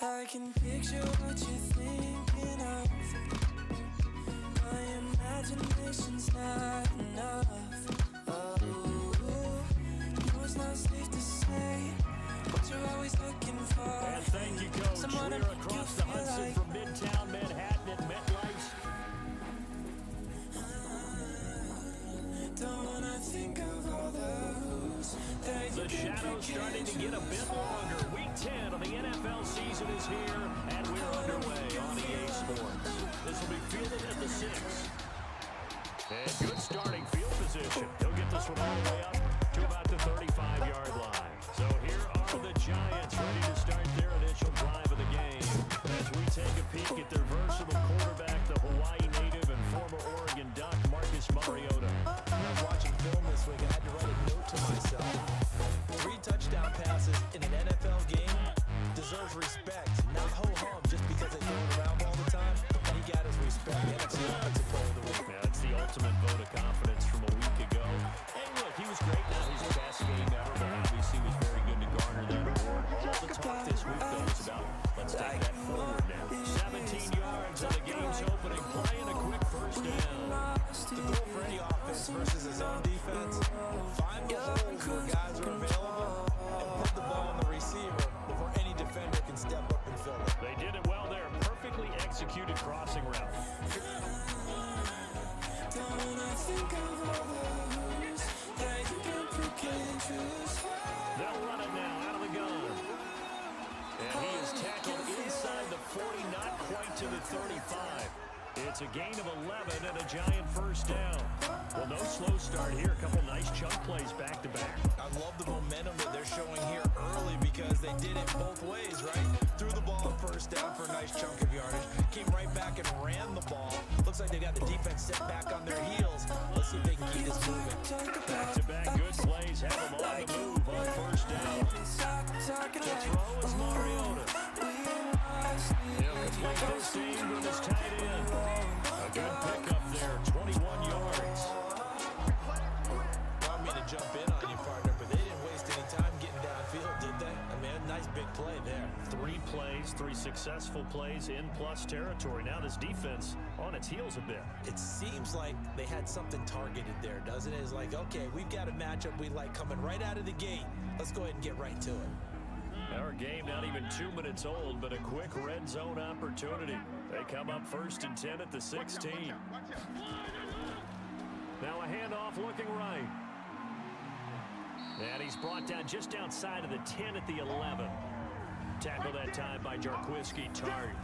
I can picture what you're thinking of. My imagination's not enough. Oh, no, it's not safe to say what you're always looking for. And thank you, Coach. Someone We're across the Hudson like from Midtown Manhattan at MetLife. Don't wanna think of all those that The shadows starting to get a bit longer. Week 10 of the NFL season is here, and we're underway on EA Sports. This will be fielded at the 6. And good starting field position. He'll get this one all the way up to about the 35-yard line. So here are the Giants ready to start their initial drive of the game. As we take a peek at their versatile quarterback, the Hawaii native and former Oregon Duck, Marcus Mariota. When I was watching film this week, I had to write a note to myself. 3 touchdown passes in an NFL game deserves respect, not ho-hum just because they throw it around all the time. And he got his respect. And it's the offensive player of the week. Yeah, that's the ultimate vote of confidence from a week ago. And look, he was great. Not his best game ever, but obviously was very good to garner that award. All the talk this week, though, is about let's take that forward now. 17 yards on the game's opening play and a quick first down. The goal for any offense versus his own defense, find the holes where guys are available and put the ball on the receiver before any defender can step up and fill it. They did it well there. Perfectly executed crossing route. don't wanna think of all those that you can pick and choose. They'll run it now out of the gun. And he is tackled inside the 40, not quite to the 35. It's a gain of 11 and a Giant first down. Well, no slow start here. A couple nice chunk plays back-to-back. I love the momentum that they're showing here early because they did it both ways, right? Threw the ball first down for a nice chunk of yardage, came right back and ran the ball. Looks like they got the defense set back on their heels. Let's see if they can keep this moving. Back-to-back good plays have them on the move on first down. To throw is Mariota. He'll complete this game with his tight end. A good pickup there, 21 yards. I mean to jump in on you, partner, but they didn't waste any time getting downfield, did they? I mean, a nice big play there. 3 plays, 3 successful plays in plus territory. Now this defense on its heels a bit. It seems like they had something targeted there, doesn't it? It's like, okay, we've got a matchup we like coming right out of the gate. Let's go ahead and get right to it. Our game not even 2 minutes old, but a quick red zone opportunity. They come up 1st and 10 at the 16. Now a handoff looking right. And he's brought down just outside of the 10 at the 11. Tackled that time by Jarquiski Tart.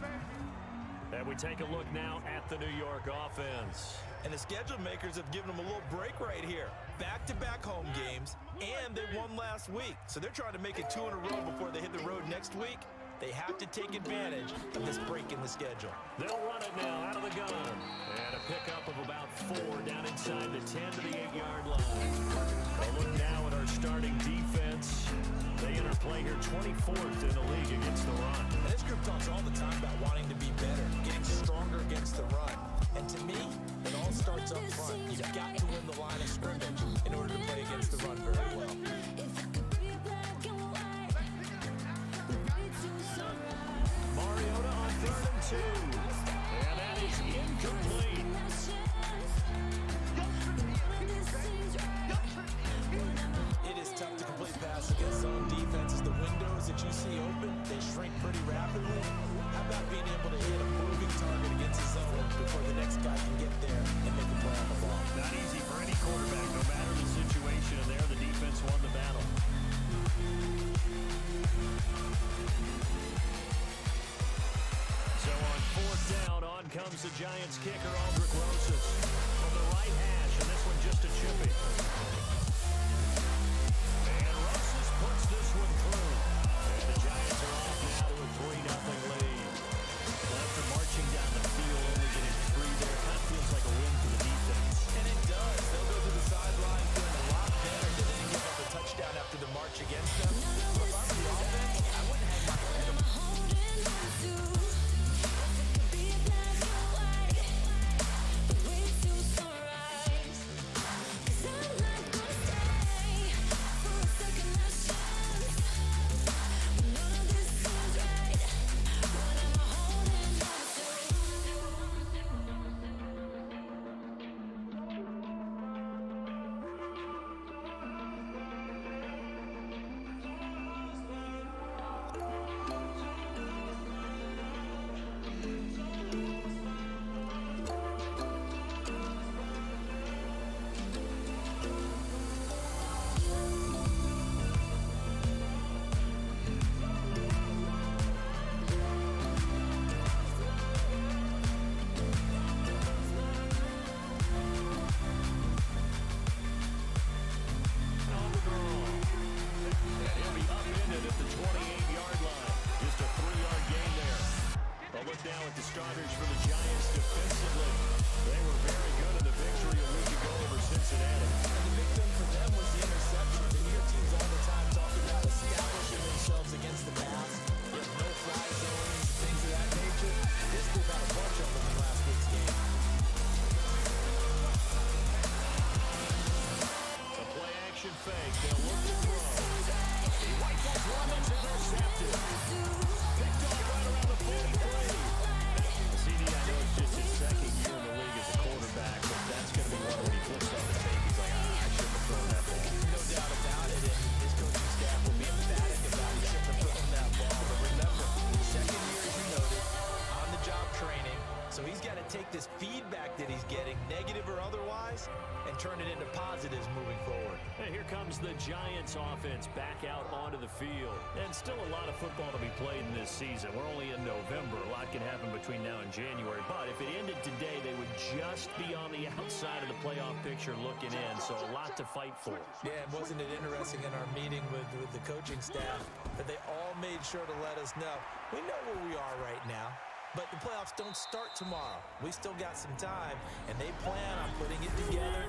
And we take a look now at the New York offense. And the schedule makers have given them a little break right here. Back-to-back home games, and they won last week. So they're trying to make it 2 in a row before they hit the road next week. They have to take advantage of this break in the schedule. They'll run it now out of the gun. And a pickup of about 4 down inside the 10 to the 8-yard line. A look now at our starting defense. They enter play here 24th in the league against the run. And this group talks all the time about wanting to be better, getting stronger against the run. And to me, it all starts up front. You've got to win the line of scrimmage in order to play against the run very well. Mariota on 3rd and 2. And that is incomplete. It is tough to complete pass against zone defenses. The windows that you see open, they shrink pretty rapidly. How about being able to hit a moving target against the zone before the next guy can get there and make a play on the ball? Not easy for any quarterback, no matter the situation. And there, the defense won the battle. So on 4th down, on comes the Giants kicker, Aldrich Rosas. From the right hash, and this one just a chippy. And Rosas puts this one through. And the Giants are off now to a 3-0 lead. After marching down the field, only getting 3 there, kind of feels like a win for the defense. And it does. They'll go to the sideline feeling a lot better. They didn't give up a touchdown after the march against them. So if I'm the offense, I wouldn't hang my head up. Motion fake. They'll look to throw. He rifles one that's intercepted. Picked off right around the 43. CD, I know it's just his second year in the league as a quarterback, but that's going to be one when he flips on the tape. He's like, I shouldn't have thrown that ball. No doubt about it, and his coaching staff will be emphatic about he shouldn't have thrown that ball. But remember, second year, as you noted, on-the-job training. So he's got to take this feedback that he's getting, negative or otherwise, and turn it into positives moving forward. And here comes the Giants offense back out onto the field. And still a lot of football to be played in this season. We're only in November. A lot can happen between now and January. But if it ended today, they would just be on the outside of the playoff picture looking in. So a lot to fight for. Yeah, and wasn't it interesting in our meeting with the coaching staff that they all made sure to let us know, we know where we are right now. But the playoffs don't start tomorrow. We still got some time, and they plan on putting it together,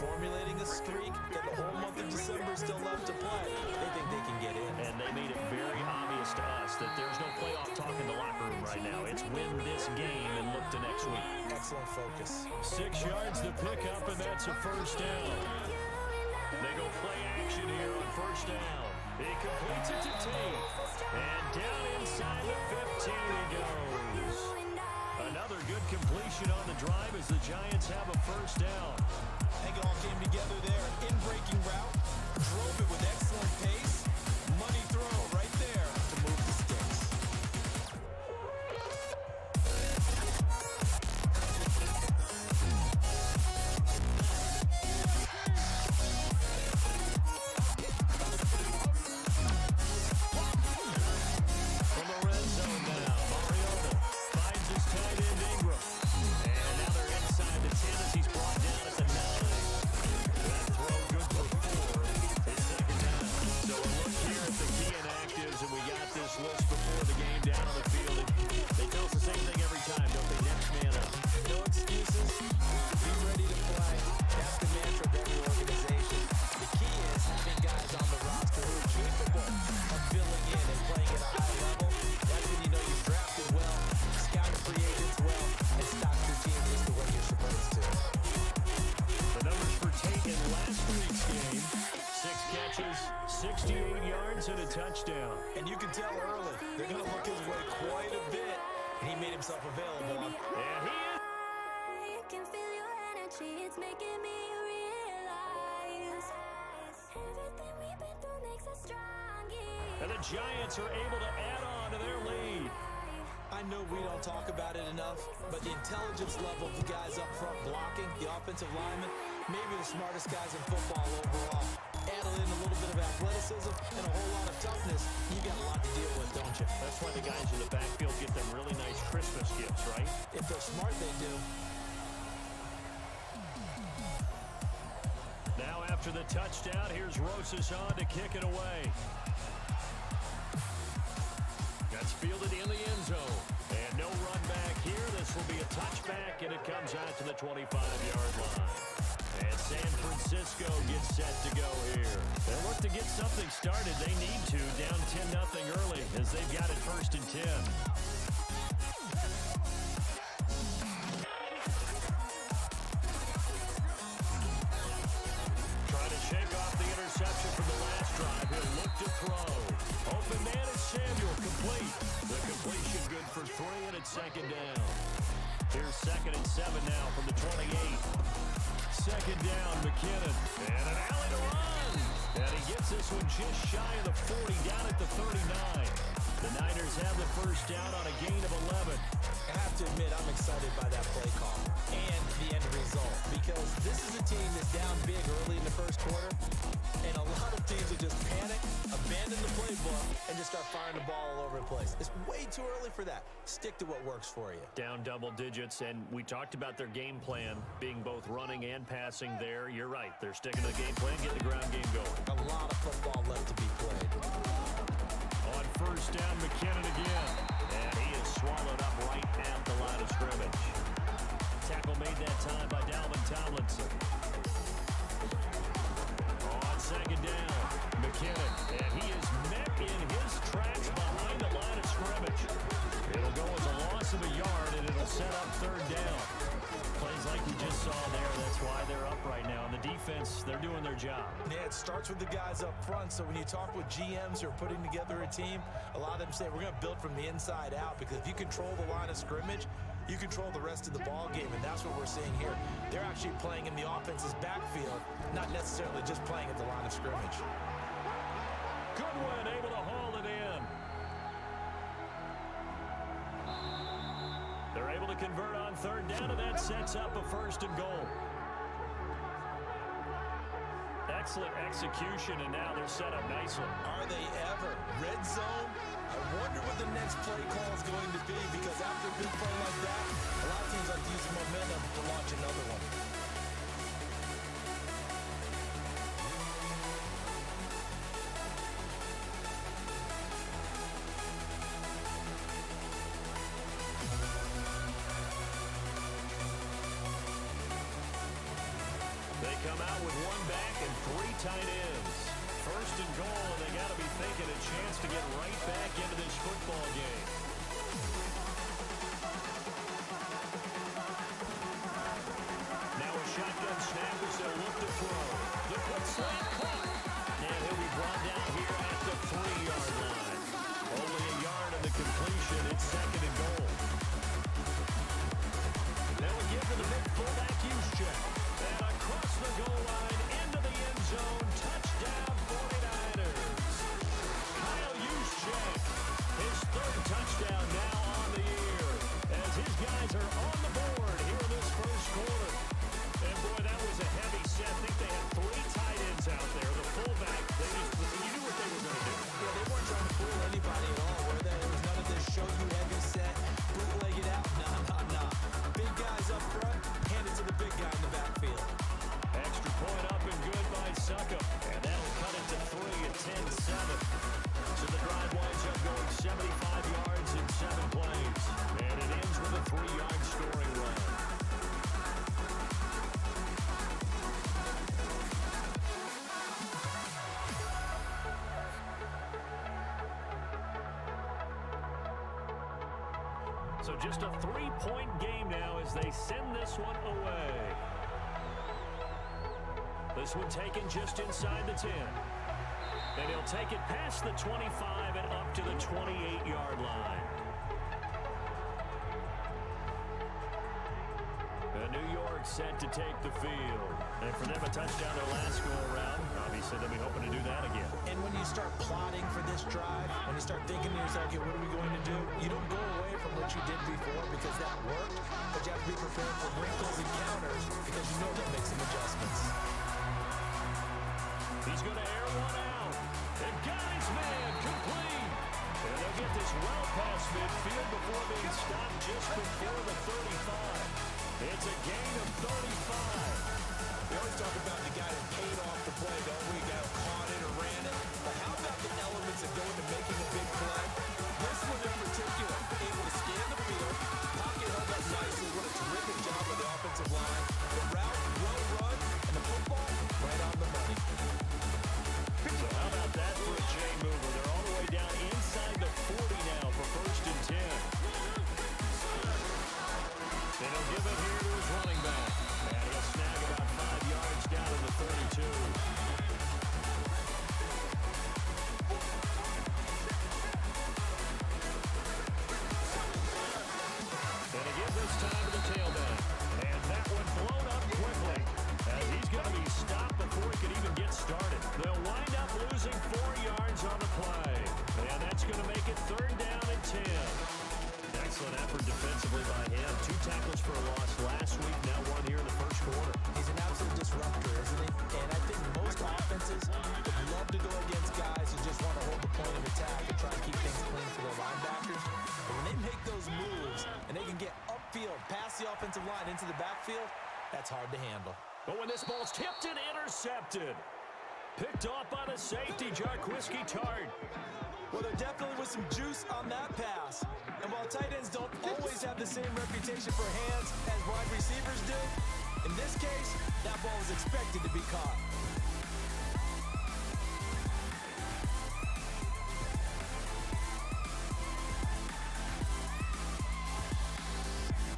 formulating a streak, that the whole month of December is still left to play. They think they can get in. And they made it very obvious to us that there's no playoff talk in the locker room right now. It's win this game and look to next week. Excellent focus. 6 yards to pick up, and that's a first down. They go play action here on first down. He completes it to Tate. And down inside the 15 he goes. Another good completion on the drive as the Giants have a first down. I think it all came together there. In-breaking route. Drove it with excellent pace. Money throw right there to move the sticks. From the red zone now, Mariota finds his tight end Ingram. And now they're inside the 10 as he's brought down at the 9. That throw good for 4. It's second down. So a look here at the key inactives, and we got this list before the game down on the field. They tell us the same thing every time, don't they? Next man up. No excuses. Be ready to play. That's the mantra of every organization. The key is having guys on the roster who are capable of filling in and playing at a high level. That's when you know you've drafted well, scouted free agents well, and stocked your team just the way you're supposed to. The numbers for Tate in last week's game: 6 catches, 68 yards, and a touchdown. And you can tell early, they're going to look his way quite a bit, and he made himself available. And he is. I can feel your energy, it's making me realize everything we've been through makes us strong. And the Giants are able to add on to their lead. I know we don't talk about it enough, but the intelligence level of the guys up front blocking, the offensive linemen, maybe the smartest guys in football overall. Add in a little bit of athleticism and a whole lot of toughness, you got a lot to deal with, don't you? That's why the guys in the backfield get them really nice Christmas gifts, right? If they're smart, they do. Now after the touchdown, here's Rosas on to kick it away. That's fielded in the end zone. And no run back here. This will be a touchback, and it comes out to the 25-yard line. And San Francisco gets set to go here. They look to get something started. They need to, down 10-0 early, as they've got it 1st and 10. Trying to shake off the interception from the last drive. He'll look to throw. Open man is Samuel, complete. The completion good for 3, and it's second down. Here's 2nd and 7 now from the 28. Second down, McKinnon. And an alley to run. And he gets this one just shy of the 40, down at the 39. The Niners have the first down on a gain of 11. I have to admit, I'm excited by that play call and the end result, because this is a team that's down big early in the first quarter, and a lot of teams will just panic, abandon the playbook, and just start firing the ball all over the place. It's way too early for that. Stick to what works for you. Down double digits, and we talked about their game plan being both running and passing there. You're right. They're sticking to the game plan, getting the ground game going. A lot of football left to be played. On first down, McKinnon again. And he is swallowed up right at the line of scrimmage. Tackle made that time by Dalvin Tomlinson. On second down, McKinnon. And he is met in his tracks behind the line of scrimmage. It'll go as a loss of a yard, and it'll set up 3rd down. Plays like we just saw there, that's why they're up right now. And the defense, they're doing their job. Yeah, it starts with the guys up front. So when you talk with GMs who are putting together a team, a lot of them say we're going to build from the inside out, because if you control the line of scrimmage, you control the rest of the ball game, and that's what we're seeing here. They're actually playing in the offense's backfield, not necessarily just playing at the line of scrimmage. Goodwin able to haul it in. They're able to convert on third down, and that sets up a 1st and goal. Excellent execution, and now they're set up nicely. Are they ever? Red zone? I wonder what the next play call is going to be, because after a big play like that, a lot of teams like to use momentum to launch another one. They come out with 1 back and 3 tight ends. 1st and goal, and they got to be thinking a chance to get right back into this football game. Now a shotgun snap as they'll look to throw. The quick slant caught. And he'll be brought down here at the 3-yard line. Only a yard of the completion. It's 2nd and goal. Now we give to the big fullback Juszczyk. And across the goal line into the end zone. Touchdown 49ers. Kyle Juszczyk, his 3rd touchdown now on the year, as his guys are on the board here in this 1st quarter. And boy, that was a heavy set. I think they had 3 tight ends out there. The fullback, you knew what they were going to do. Yeah, they weren't trying to fool anybody at all, were they? There was none of this show you heavy set, bootleg it out. Nah. Big guys up front, hand it to the big guy in the backfield. Extra point up and good by Suckup. And that'll cut it to 3 at 10-7. So the drive winds up going 75 yards in 7 plays. And it ends with a 3-yard scoring run. So just a 3-point game now as they send this one away. This one taken just inside the 10. And he'll take it past the 25 and up to the 28-yard line. And New York set to take the field. And for them, a touchdown their last go-around. Obviously, they'll be hoping to do that again. And when you start plotting for this drive, when you start thinking to yourself, okay, what are we going to do? You don't go away from what you did before because that worked, but you have to be prepared for wrinkles and counters because you know they'll make some adjustments. He's going to air one out. And got his man complete. And they'll get this well past midfield before being stopped just before the 35. It's a gain of 35. We always talk about the guy that paid off the play, don't we? The guy who caught it or ran it. But how about the elements that go into making a big play? This one in particular, able to scan the field, pocket held up nicely. What a terrific job by the offensive line. The route, well run, and the football right on the money. So how about that for a chain mover? They're all the way down inside the 40 now for 1st and 10. And he'll give it here to his running back. And he'll snag about 5 yards down to the 32. And again this time to the tailback. And that one blown up quickly as he's going to be stopped before he could even get started. They'll wind up losing 4 yards on the play. And that's going to make it 3rd down and 10. Excellent effort defensively by him. 2 tackles for a loss last week, now 1 here in the 1st quarter. He's an absolute disruptor, isn't he? And I think most offenses would love to go against guys who just want to hold the point of attack and try to keep things clean for their linebackers. But when they make those moves and they can get upfield, past the offensive line into the backfield, that's hard to handle. But when this ball's tipped and intercepted, picked off by the safety, Jarquiski Tart. Well, there definitely was some juice on that pass. And while tight ends don't always have the same reputation for hands as wide receivers do, in this case, that ball was expected to be caught.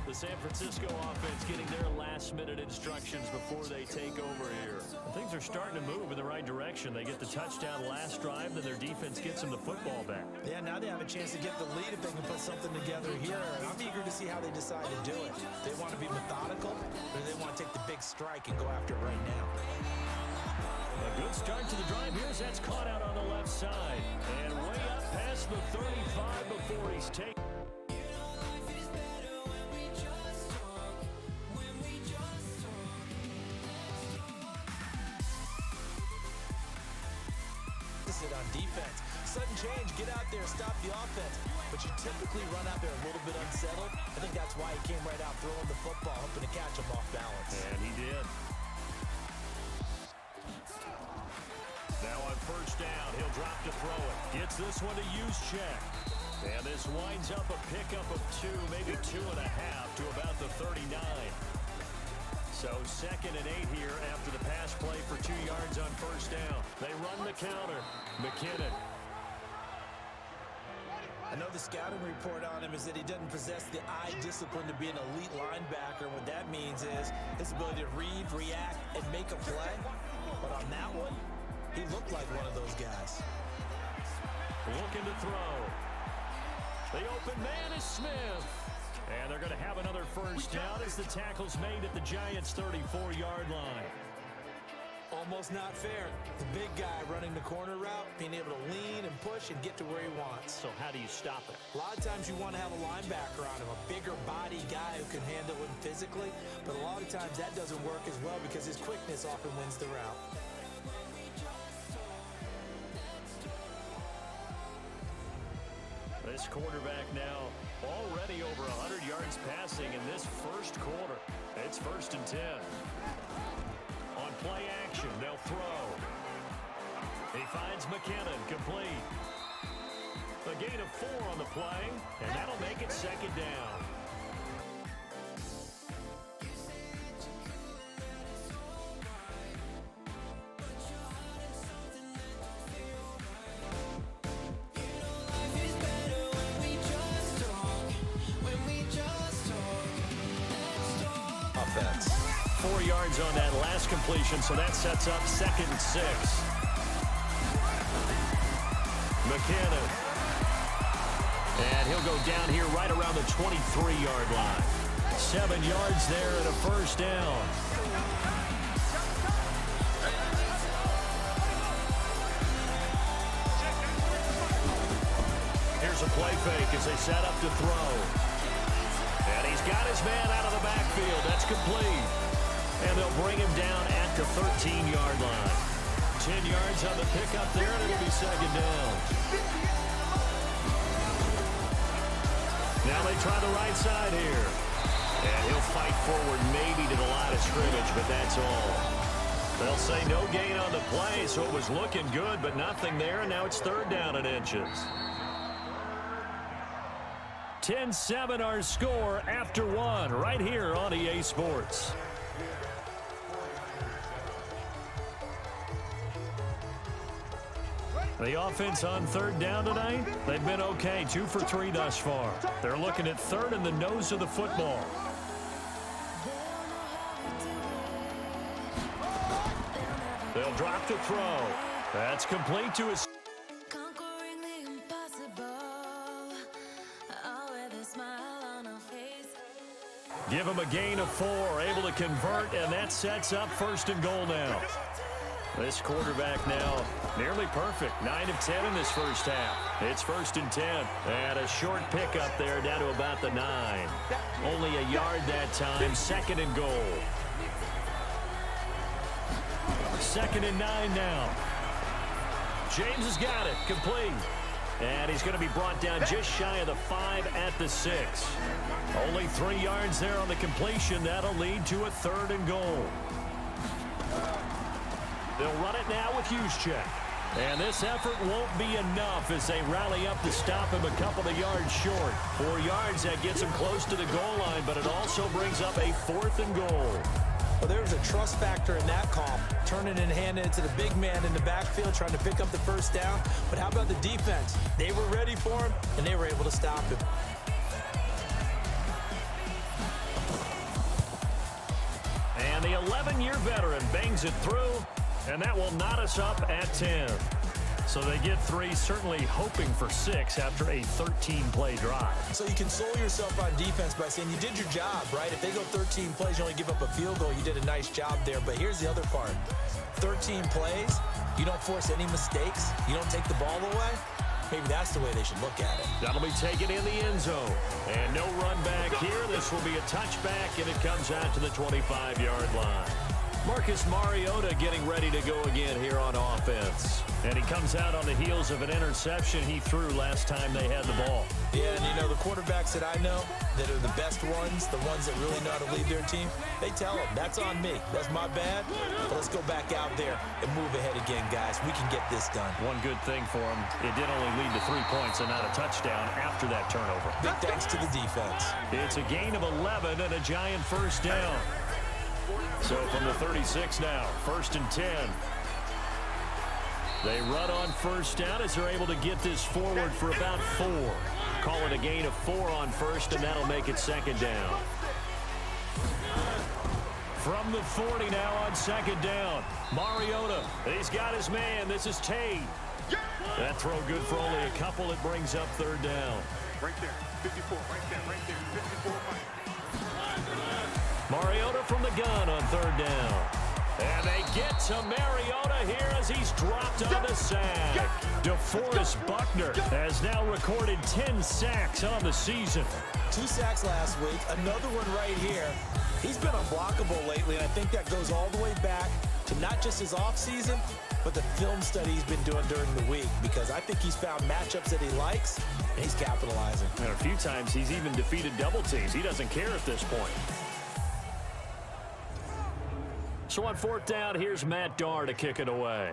The San Francisco offense getting their last-minute instructions before they take over here. And things are starting to move in the right direction. They get the touchdown last drive, then their defense gets them the football back. Yeah, now they have a chance to get the lead if they can put something together here. And I'm eager to see how they decide to do it. They want to be methodical, or they want to take the big strike and go after it right now. A good start to the drive here as that's caught out on the left side. And way up past the 35 before he's taken. On defense. Sudden change, get out there, stop the offense. But you typically run out there a little bit unsettled. I think that's why he came right out throwing the football, hoping to catch him off balance. And he did. Now on first down, he'll drop to throw it. Gets this one to use check. And this winds up a pickup of 2, maybe 2.5 to about the 39. So 2nd and 8 here after the pass play for 2 yards on first down. They run the counter. McKinnon. I know the scouting report on him is that he doesn't possess the eye discipline to be an elite linebacker. What that means is his ability to read, react, and make a play. But on that one, he looked like one of those guys. Looking to throw. The open man is Smith. And they're going to have another first down as the tackle's made at the Giants' 34-yard line. Almost not fair. The big guy running the corner route, being able to lean and push and get to where he wants. So how do you stop it? A lot of times you want to have a linebacker on him, a bigger body guy who can handle him physically. But a lot of times that doesn't work as well because his quickness often wins the route. This quarterback now already over 100 yards passing in this first quarter. It's 1st and 10. On play action, they'll throw. He finds McKinnon, complete. A gain of 4 on the play, and that'll make it 2nd down. Offense. 4 yards on that last completion, so that sets up 2nd and 6. McKinnon. And he'll go down here right around the 23-yard line. 7 yards there and a first down. Here's a play fake as they set up to throw. And he's got his man out of the backfield. That's complete. And they'll bring him down at the 13-yard line. 10 yards on the pickup there, and it'll be 2nd down. Now they try the right side here. And he'll fight forward maybe to the line of scrimmage, but that's all. They'll say no gain on the play, so it was looking good, but nothing there, and now it's 3rd down and inches. 10-7 our score after 1 right here on EA Sports. The offense on 3rd down tonight, they've been okay, 2 for 3 thus far. They're looking at 3rd in the nose of the football. They'll drop to throw. That's complete to his... Give him a gain of 4, able to convert, and that sets up 1st and goal now. This quarterback now nearly perfect. 9 of 10 in this first half. It's 1st and 10. And a short pickup there down to about the 9. Only a yard that time. 2nd and goal. 2nd and 9 now. James has got it. Complete. And he's going to be brought down just shy of the 5 at the 6. Only 3 yards there on the completion. That'll lead to a 3rd and goal. They'll run it now with Juszczyk. And this effort won't be enough as they rally up to stop him a couple of yards short. 4 yards, that gets him close to the goal line, but it also brings up a 4th and goal. Well, there was a trust factor in that call. Turning and handing it to the big man in the backfield, trying to pick up the first down. But how about the defense? They were ready for him, and they were able to stop him. the 11-year veteran bangs it through, and that will knot us up at 10. So they get 3, certainly hoping for 6 after a 13-play drive. So you console yourself on defense by saying you did your job, right? If they go 13 plays, you only give up a field goal, you did a nice job there. But here's the other part. 13 plays, you don't force any mistakes, you don't take the ball away. Maybe that's the way they should look at it. That'll be taken in the end zone. And no run back here. This will be a touchback, and it comes out to the 25-yard line. Marcus Mariota getting ready to go again here on offense. And he comes out on the heels of an interception he threw last time they had the ball. Yeah, and you know, the quarterbacks that I know that are the best ones, the ones that really know how to lead their team, they tell them, that's on me. That's my bad. But let's go back out there and move ahead again, guys. We can get this done. One good thing for him, it did only lead to 3 points and not a touchdown after that turnover. Big thanks to the defense. It's a gain of 11 and a giant first down. So from the 36 now, 1st and 10. They run on first down as they're able to get this forward for about 4. Call it a gain of 4 on first, and that'll make it 2nd down. From the 40 now on 2nd down. Mariota, he's got his man. This is Tate. That throw good for only a couple. It brings up 3rd down. Right there, 54, right there, 54. Mariota from the gun on 3rd down. And they get to Mariota here as he's dropped on the sack. DeForest Buckner has now recorded 10 sacks on the season. 2 sacks last week, another one right here. He's been unblockable lately, and I think that goes all the way back to not just his offseason, but the film study he's been doing during the week, because I think he's found matchups that he likes, and he's capitalizing. And a few times he's even defeated double teams. He doesn't care at this point. So on 4th down, here's Matt Darr to kick it away.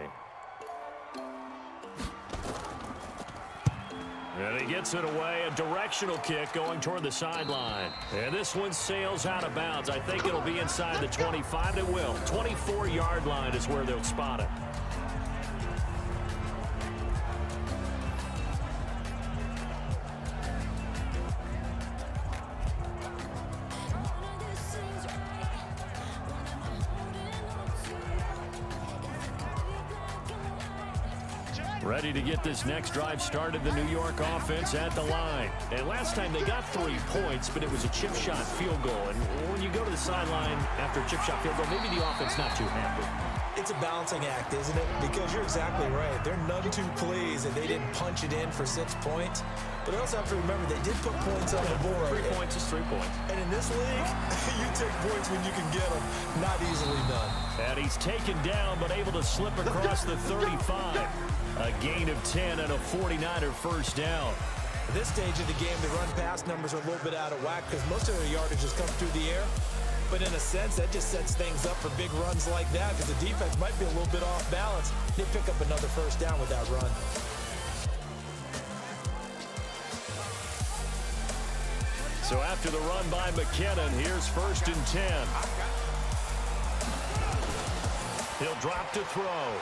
And he gets it away, a directional kick going toward the sideline. And this one sails out of bounds. I think it'll be inside the 25. It will. 24-yard line is where they'll spot it. Ready to get this next drive started, the New York offense at the line. And last time they got 3 points, but it was a chip shot field goal. And when you go to the sideline after a chip shot field goal, maybe the offense not too happy. It's a balancing act, isn't it? Because you're exactly right. They're none too pleased that they didn't punch it in for 6 points. But they also have to remember they did put points on the board. 3 points is 3 points. And in this league, you take points when you can get them. Not easily done. And he's taken down, but able to slip across the 35. A gain of 10 and a 49er first down. At this stage of the game, the run-pass numbers are a little bit out of whack because most of their yardage has come through the air. But in a sense, that just sets things up for big runs like that because the defense might be a little bit off balance. They pick up another first down with that run. So after the run by McKinnon, here's 1st and 10. He'll drop to throw.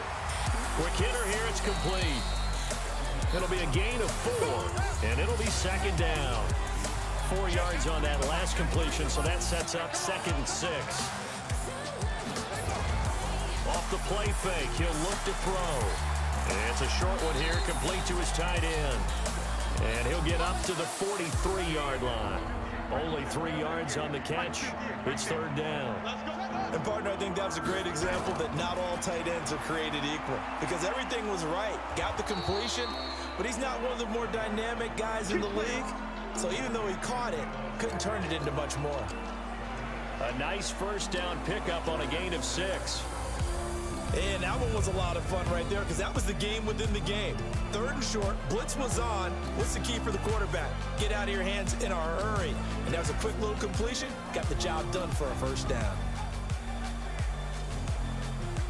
McKinnon here, it's complete. It'll be a gain of 4, and it'll be 2nd down. 4 yards on that last completion, so that sets up 2nd and 6. Off the play fake, he'll look to throw. And it's a short one here, complete to his tight end. And he'll get up to the 43-yard line. Only 3 yards on the catch. It's 3rd down. And, partner, I think that was a great example that not all tight ends are created equal because everything was right. Got the completion, but he's not one of the more dynamic guys in the league. So even though he caught it, couldn't turn it into much more. A nice first down pickup on a gain of 6. And that one was a lot of fun right there because that was the game within the game. 3rd and short, blitz was on. What's the key for the quarterback? Get out of your hands in a hurry. And that was a quick little completion. Got the job done for a first down.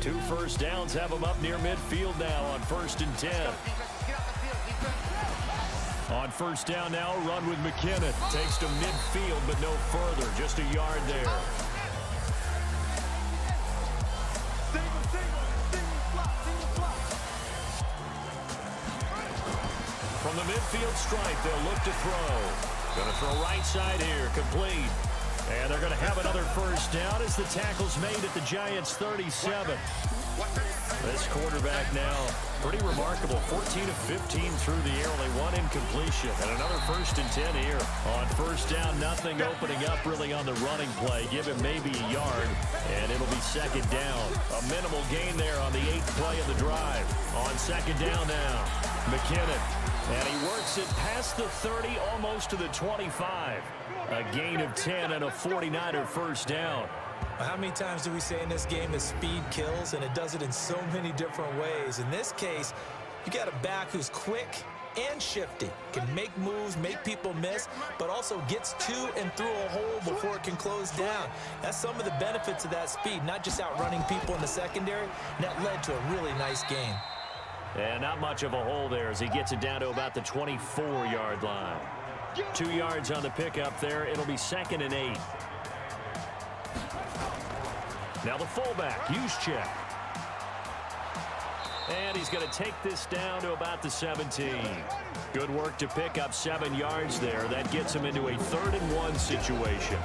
2 first downs have him up near midfield now on 1st and 10. On 1st down now, run with McKinnon. Takes to midfield, but no further. Just a yard there. From the midfield stripe, they'll look to throw. Going to throw right side here, complete. And they're going to have another first down as the tackle's made at the Giants' 37. This quarterback now, pretty remarkable. 14 of 15 through the air, only one incompletion. And another 1st and 10 here. On first down, nothing opening up really on the running play. Give him maybe a yard, and it'll be 2nd down. A minimal gain there on the 8th play of the drive. On 2nd down now, McKinnon. And he works it past the 30, almost to the 25. A gain of 10 and a 49er first down. How many times do we say in this game that speed kills, and it does it in so many different ways? In this case, you got a back who's quick and shifty, can make moves, make people miss, but also gets to and through a hole before it can close down. That's some of the benefits of that speed, not just outrunning people in the secondary, and that led to a really nice game. And not much of a hole there as he gets it down to about the 24-yard line. 2 yards on the pickup there. It'll be 2nd and 8. Now the fullback, Juszczyk. And he's going to take this down to about the 17. Good work to pick up 7 yards there. That gets him into a 3rd and 1 situation.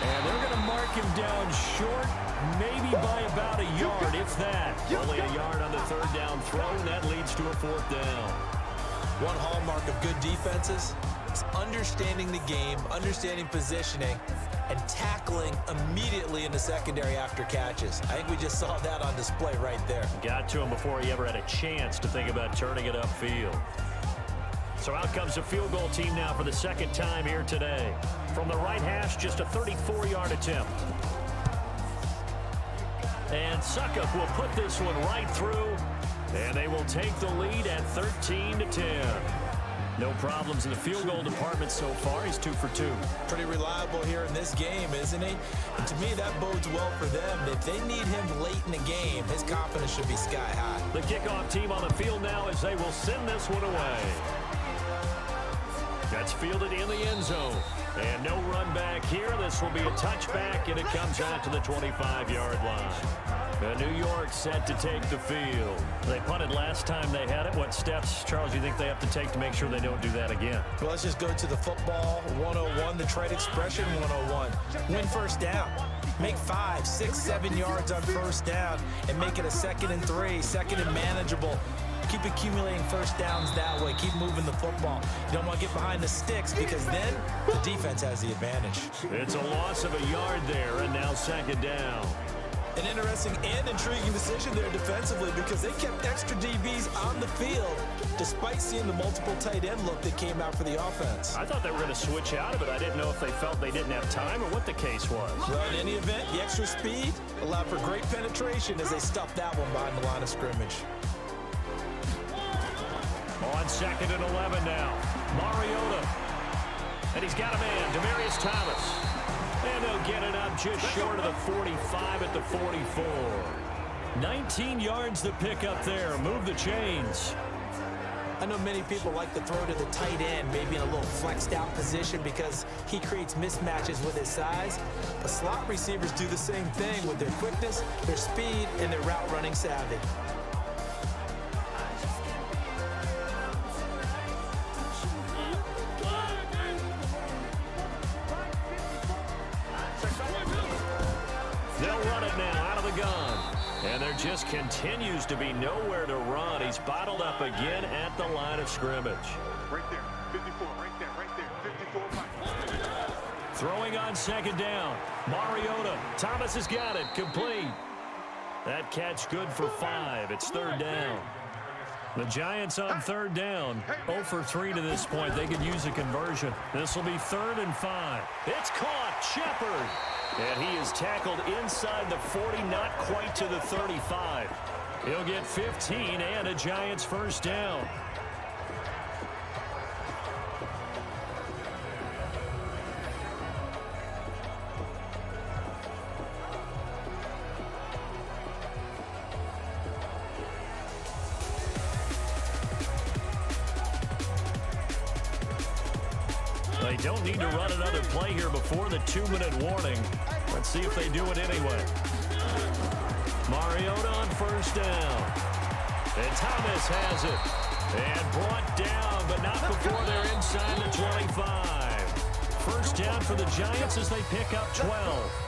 And they're going to mark him down short, maybe by about a yard, if that. Only a yard on the 3rd down throw, and that leads to a 4th down. One hallmark of good defenses is understanding the game, understanding positioning, and tackling immediately in the secondary after catches. I think we just saw that on display right there. Got to him before he ever had a chance to think about turning it upfield. So out comes a field goal team now for the 2nd time here today. From the right hash, just a 34-yard attempt. And Suckup will put this one right through, and they will take the lead at 13-10. No problems in the field goal department so far. He's 2 for 2. Pretty reliable here in this game, isn't he? And to me, that bodes well for them. If they need him late in the game, his confidence should be sky high. The kickoff team on the field now as they will send this one away. That's fielded in the end zone. And no run back here. This will be a touchback, and it comes out to the 25-yard line. New York set to take the field. They punted last time they had it. What steps, Charles, you think they have to take to make sure they don't do that again? Well, let's just go to the football 101, the trade expression 101. Win first down. Make 5, 6, 7 yards on first down and make it a 2nd and 3, 2nd and manageable. Keep accumulating first downs that way. Keep moving the football. You don't want to get behind the sticks because then the defense has the advantage. It's a loss of a yard there, and now 2nd down. An interesting and intriguing decision there defensively because they kept extra DBs on the field despite seeing the multiple tight end look that came out for the offense. I thought they were going to switch out of it. I didn't know if they felt they didn't have time or what the case was. Well, in any event, the extra speed allowed for great penetration as they stuffed that one behind the line of scrimmage. On 2nd and 11 now, Mariota. And he's got a man, Demaryius Thomas. And they'll get it up just short of the 45 at the 44. 19 yards to pick up there. Move the chains. I know many people like to throw to the tight end, maybe in a little flexed out position because he creates mismatches with his size. But slot receivers do the same thing with their quickness, their speed, and their route running savvy. They'll run it now out of the gun. And there just continues to be nowhere to run. He's bottled up again at the line of scrimmage. Right there, 54, right there, 54. Throwing on 2nd down. Mariota. Thomas has got it. Complete. That catch good for 5. It's 3rd down. The Giants on 3rd down. 0 for 3 to this point. They could use a conversion. This will be 3rd and 5. It's caught. Shepard. And he is tackled inside the 40, not quite to the 35. He'll get 15 and a Giants first down. They don't need to run another play here before the 2-minute warning. Let's see if they do it anyway. Mariota on first down. And Thomas has it. And brought down, but not before they're inside the 25. First down for the Giants as they pick up 12.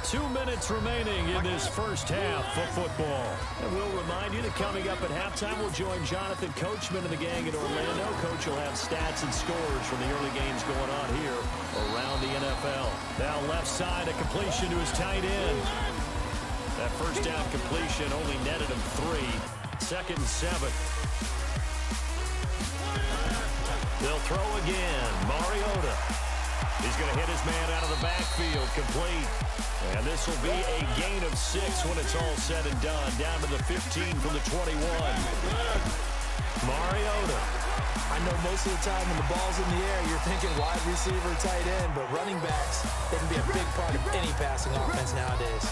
2 minutes remaining in this first half of football. And we'll remind you that coming up at halftime, we'll join Jonathan Coachman and the gang in Orlando. Coach will have stats and scores from the early games going on here around the NFL. Now left side, a completion to his tight end. That first down completion only netted him 3. 2nd and 7. They'll throw again. Mariota. He's going to hit his man out of the backfield, complete. And this will be a gain of 6 when it's all said and done. Down to the 15 from the 21. Mariota. I know most of the time when the ball's in the air, you're thinking wide receiver, tight end, but running backs, they can be a big part of any passing offense nowadays.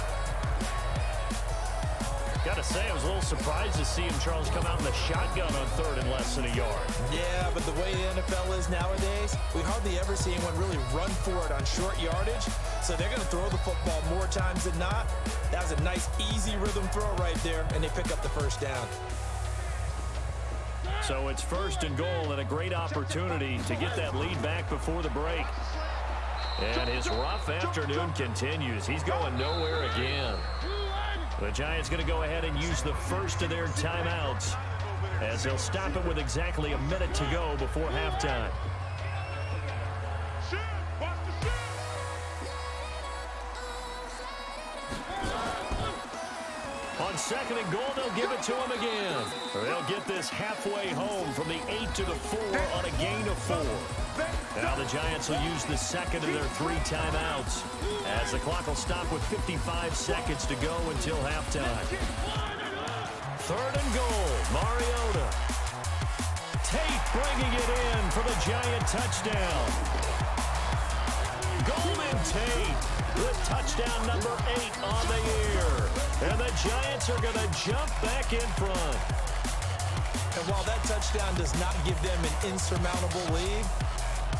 Got to say, I was a little surprised to see him, Charles, come out in the shotgun on 3rd and less than a yard. Yeah, but the way the NFL is nowadays, we hardly ever see anyone really run for it on short yardage. So they're going to throw the football more times than not. That was a nice, easy rhythm throw right there, and they pick up the first down. So it's 1st and goal and a great opportunity to get that lead back before the break. And his rough afternoon continues. He's going nowhere again. The Giants going to go ahead and use the first of their timeouts as they'll stop it with exactly a minute to go before halftime. On 2nd and goal, they'll give it to him again. They'll get this halfway home from the 8 to the 4 on a gain of 4. Now the Giants will use the 2nd of their 3 timeouts as the clock will stop with 55 seconds to go until halftime. 3rd and goal, Mariota. Tate bringing it in for the Giant touchdown. Golden Tate with touchdown number 8 on the year. And the Giants are going to jump back in front. And while that touchdown does not give them an insurmountable lead,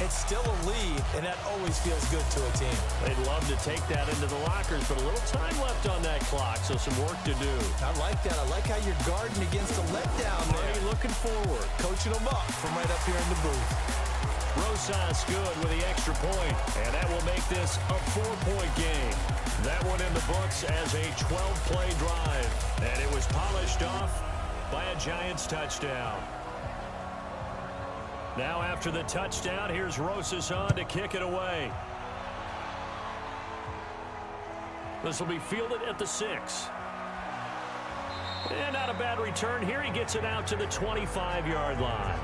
it's still a lead, and that always feels good to a team. They'd love to take that into the lockers, but a little time left on that clock, so some work to do. I like that. I like how you're guarding against a letdown there. Already looking forward. Coaching them up from right up here in the booth. Rosas good with the extra point, and that will make this a 4-point game. That one in the books as a 12-play drive, and it was polished off by a Giants touchdown. Now after the touchdown, here's Rosas on to kick it away. This will be fielded at the 6. And not a bad return here. He gets it out to the 25-yard line.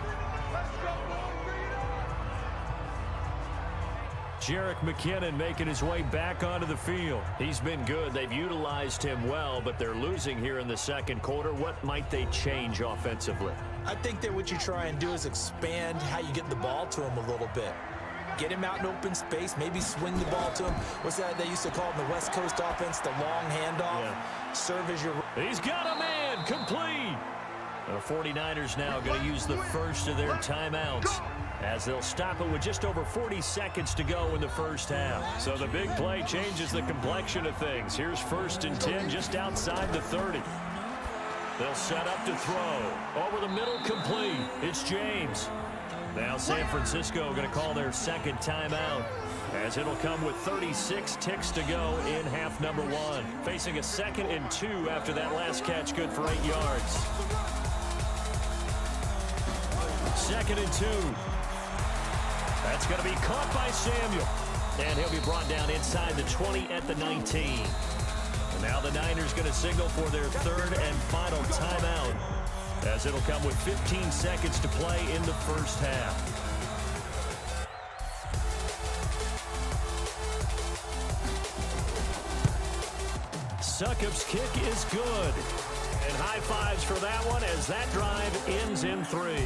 Jerick McKinnon making his way back onto the field. He's been good. They've utilized him well, but they're losing here in the 2nd quarter. What might they change offensively? I think that what you try and do is expand how you get the ball to him a little bit. Get him out in open space, maybe swing the ball to him. What's that they used to call in the West Coast offense, the long handoff? Yeah. Serve as your... He's got a man, complete. The 49ers now going to use the first of their timeouts as they'll stop it with just over 40 seconds to go in the first half. So the big play changes the complexion of things. Here's 1st and 10 just outside the 30. They'll set up to throw. Over the middle, complete. It's James. Now San Francisco going to call their 2nd timeout as it'll come with 36 ticks to go in half number 1. Facing a 2nd and 2 after that last catch, good for 8 yards. 2nd and 2. That's going to be caught by Samuel. And he'll be brought down inside the 20 at the 19. And now the Niners going to signal for their 3rd and final timeout as it'll come with 15 seconds to play in the first half. Succop's kick is good. And high fives for that one as that drive ends in 3.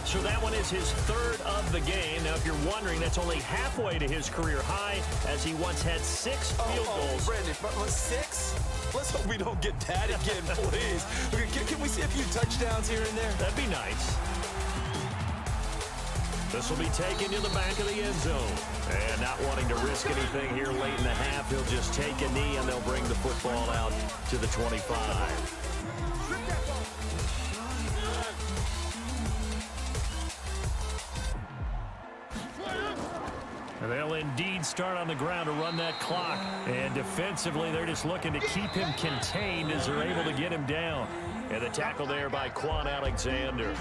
So that one is his 3rd of the game. Now, if you're wondering, that's only halfway to his career high as he once had 6 field goals. Brandon, 6? Let's hope we don't get that again, please. Can we see a few touchdowns here and there? That'd be nice. This will be taken to the back of the end zone. And not wanting to risk anything here late in the half, he'll just take a knee and they'll bring the football out to the 25. And they'll indeed start on the ground to run that clock. And defensively, they're just looking to keep him contained as they're able to get him down. And the tackle there by Quan Alexander.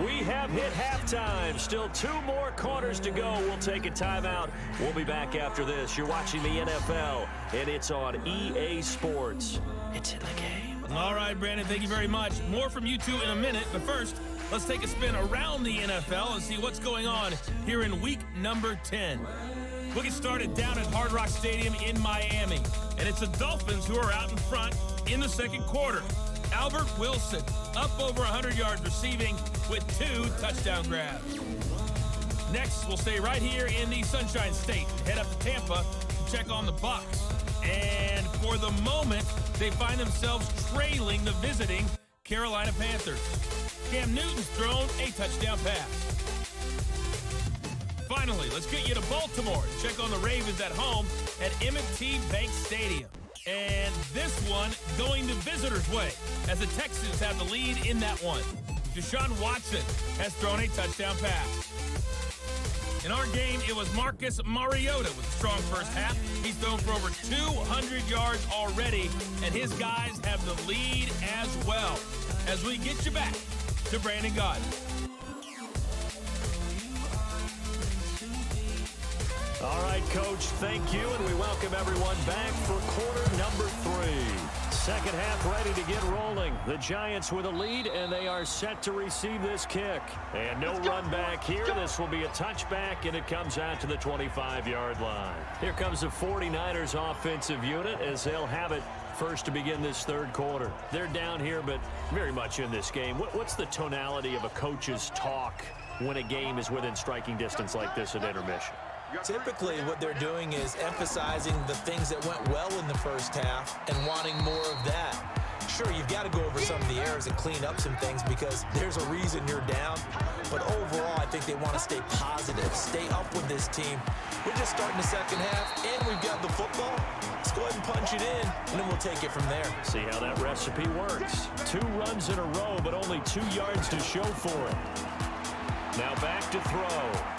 We have hit halftime. Still 2 more quarters to go. We'll take a timeout. We'll be back after this. You're watching the NFL, and it's on EA Sports. It's in the game. All right, Brandon, thank you very much. More from you two in a minute, but first, let's take a spin around the NFL and see what's going on here in week number 10. We'll get started down at Hard Rock Stadium in Miami, and it's the Dolphins who are out in front in the second quarter. Albert Wilson up over 100 yards receiving with 2 touchdown grabs. Next, we'll stay right here in the Sunshine State and head up to Tampa to check on the Bucs. And for the moment, they find themselves trailing the visiting Carolina Panthers. Cam Newton's thrown a touchdown pass. Finally, let's get you to Baltimore and check on the Ravens at home at M&T Bank Stadium. And this one going the visitors' way as the Texans have the lead in that one. Deshaun Watson has thrown a touchdown pass. In our game, it was Marcus Mariota with a strong first half. He's thrown for over 200 yards already, and his guys have the lead as well. As we get you back to Brandon Gaudin. All right, Coach, thank you, and we welcome everyone back for quarter number 3. Second half ready to get rolling. The Giants with a lead, and they are set to receive this kick. And no run back here. This will be a touchback, and it comes out to the 25-yard line. Here comes the 49ers offensive unit as they'll have it first to begin this third quarter. They're down here, but very much in this game. What's the tonality of a coach's talk when a game is within striking distance like this at intermission? Typically, what they're doing is emphasizing the things that went well in the first half and wanting more of that. Sure, you've got to go over some of the errors and clean up some things because there's a reason you're down. But overall, I think they want to stay positive, stay up with this team. We're just starting the second half, and we've got the football. Let's go ahead and punch it in, and then we'll take it from there. See how that recipe works. 2 runs in a row, but only 2 yards to show for it. Now back to throw.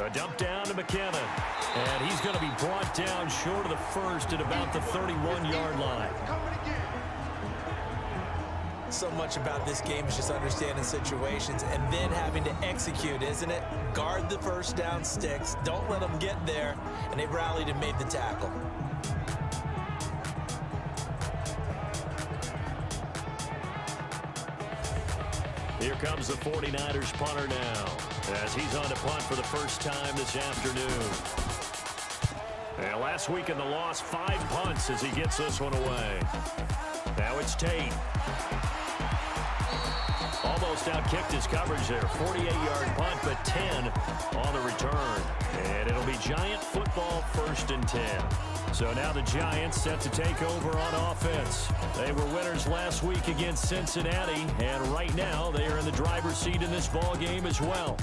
A dump down to McKinnon. And he's going to be brought down short of the first at about the 31-yard line. So much about this game is just understanding situations and then having to execute, isn't it? Guard the first down sticks. Don't let them get there. And they rallied and made the tackle. Here comes the 49ers punter now as he's on to punt for the first time this afternoon. And last week in the loss, 5 punts as he gets this one away. Now it's Tate. Almost outkicked his coverage there. 48-yard punt, but 10 on the return. And it'll be Giant football 1st and 10. So now the Giants set to take over on offense. They were winners last week against Cincinnati, and right now they are in the driver's seat in this ball game as well.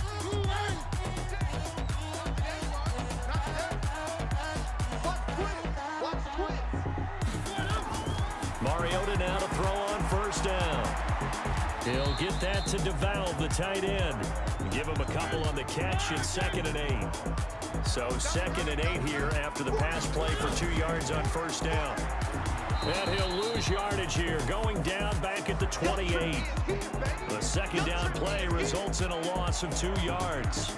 Mariota now to throw on 1st down. He'll get that to DeValve, the tight end. Give him a couple on the catch in 2nd and 8. So 2nd and 8 here after the pass play for 2 yards on 1st down. And he'll lose yardage here, going down back at the 28. The 2nd down play results in a loss of 2 yards.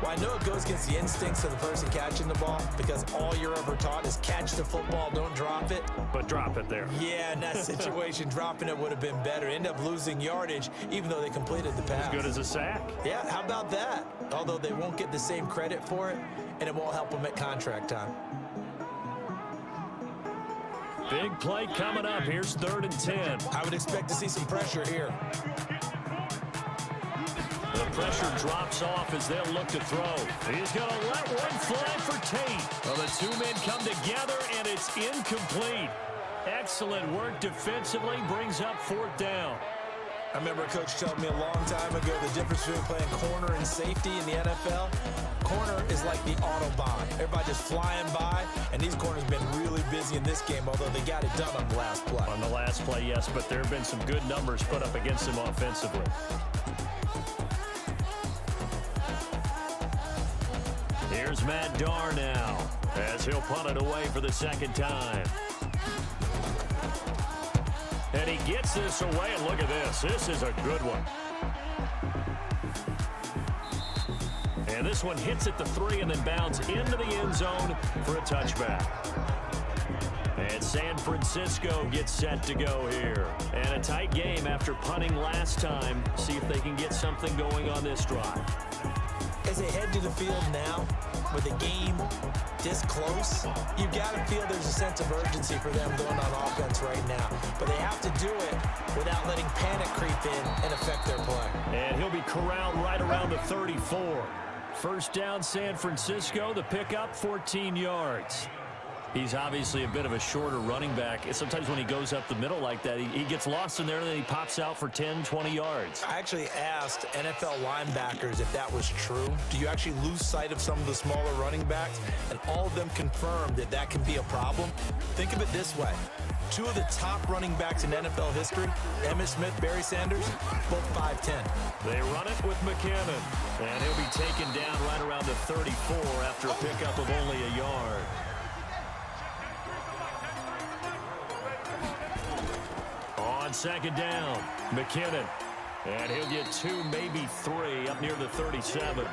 Well, I know it goes against the instincts of the person catching the ball because all you're ever taught is catch the football, don't drop it. But drop it there. Yeah, in that situation, dropping it would have been better. End up losing yardage, even though they completed the pass. As good as a sack. Yeah, how about that? Although they won't get the same credit for it, and it won't help them at contract time. Big play coming up. Here's 3rd and 10. I would expect to see some pressure here. The pressure drops off as they'll look to throw. He's going to let one fly for Tate. Well, the 2 men come together, and it's incomplete. Excellent work defensively, brings up 4th down. I remember a coach telling me a long time ago the difference between playing corner and safety in the NFL. Corner is like the Autobahn. Everybody just flying by, and these corners have been really busy in this game, although they got it done on the last play. On the last play, yes, but there have been some good numbers put up against them offensively. Here's Matt Darr now as he'll punt it away for the second time. And he gets this away, and look at this. This is a good one. And this one hits at the 3 and then bounds into the end zone for a touchback. And San Francisco gets set to go here. And a tight game after punting last time. See if they can get something going on this drive. As they head to the field now, with the game this close, you've got to feel there's a sense of urgency for them going on offense right now. But they have to do it without letting panic creep in and affect their play. And he'll be corralled right around the 34. First down, San Francisco. The pickup, 14 yards. He's obviously a bit of a shorter running back. Sometimes when he goes up the middle like that, he gets lost in there and then he pops out for 10, 20 yards. I actually asked NFL linebackers if that was true. Do you actually lose sight of some of the smaller running backs? And all of them confirmed that that can be a problem. Think of it this way. 2 of the top running backs in NFL history, Emmitt Smith, Barry Sanders, both 5'10". They run it with McKinnon. And he'll be taken down right around the 34 after a pickup of only a yard. On second down, McKinnon. And he'll get 2, maybe 3 up near the 37.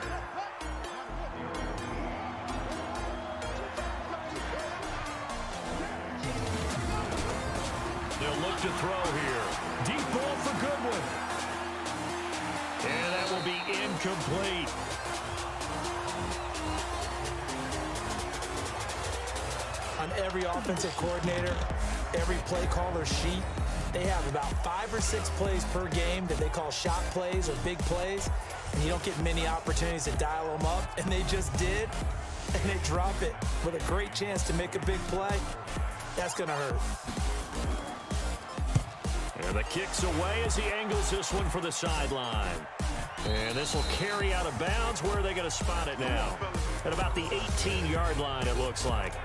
They'll look to throw here. Deep ball for Goodwin. And that will be incomplete. On every offensive coordinator, every play caller sheet, they have about 5 or 6 plays per game that they call shot plays or big plays, and you don't get many opportunities to dial them up, and they just did, and they drop it with a great chance to make a big play. That's going to hurt. And the kick's away as he angles this one for the sideline. And this will carry out of bounds. Where are they going to spot it now? At about the 18-yard line, it looks like.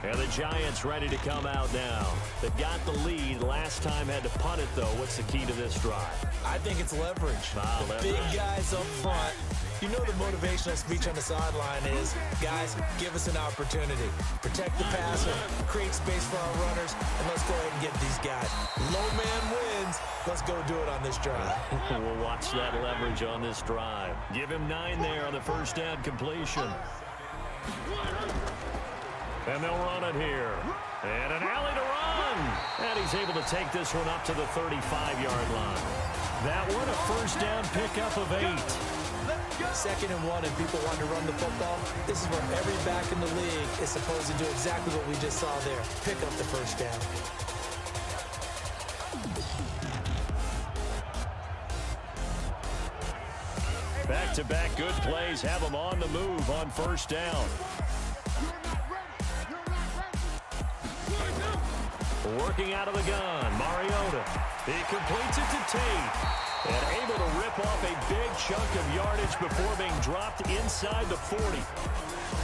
And the Giants ready to come out now. They've got the lead. Last time had to punt it, though. What's the key to this drive? I think it's leverage. The big guys up front. You know the motivational speech on the sideline is, guys, give us an opportunity. Protect the passer, create space for our runners, and let's go ahead and get these guys. Low man wins. Let's go do it on this drive. We'll watch that leverage on this drive. Give him 9 there on the first down completion. And they'll run it here. And an alley to run. And he's able to take this one up to the 35-yard line. That one, a first down pickup of 8. 2nd and 1, and people want to run the football. This is where every back in the league is supposed to do exactly what we just saw there. Pick up the first down. Back-to-back good plays have them on the move on first down. Working out of the gun, Mariota. He completes it to Tate. And able to rip off a big chunk of yardage before being dropped inside the 40.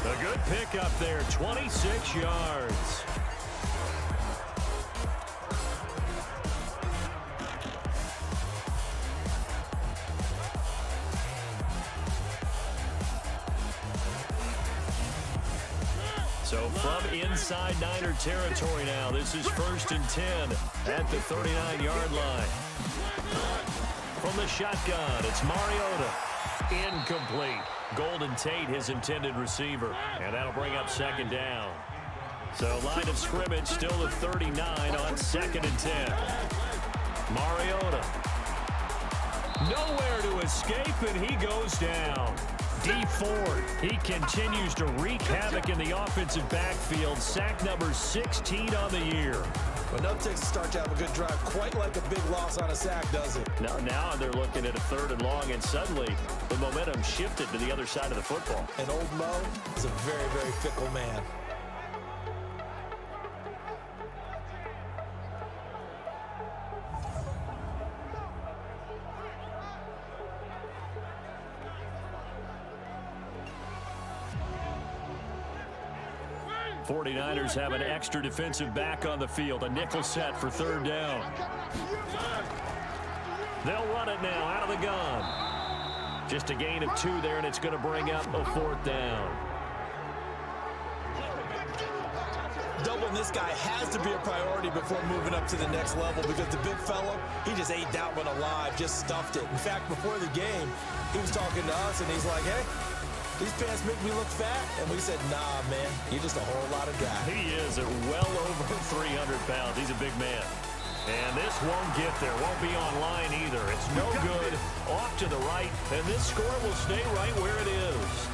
A good pickup there, 26 yards. So from inside Niner territory now, this is 1st and 10 at the 39-yard line. From the shotgun, it's Mariota. Incomplete. Golden Tate, his intended receiver. And that'll bring up 2nd down. So line of scrimmage still at 39 on 2nd and 10. Mariota. Nowhere to escape, and he goes down. D Ford, he continues to wreak havoc in the offensive backfield. Sack number 16 on the year. Well, no takes to start to have a good drive. Quite like a big loss on a sack, does it? Now they're looking at a 3rd and long, and suddenly the momentum shifted to the other side of the football. And old Mo is a very, very fickle man. '49ers have an extra defensive back on the field. A nickel set for 3rd down. They'll run it now out of the gun. Just a gain of 2 there, and it's going to bring up a 4th down. Doubling this guy has to be a priority before moving up to the next level because the big fellow, he just ate that one alive, just stuffed it. In fact, before the game, he was talking to us, and he's like, hey, these pants make me look fat. And we said, nah, man, you're just a whole lot of guy. He is at well over 300 pounds. He's a big man. And this won't get there. Won't be online either. It's no good. Off to the right. And this score will stay right where it is.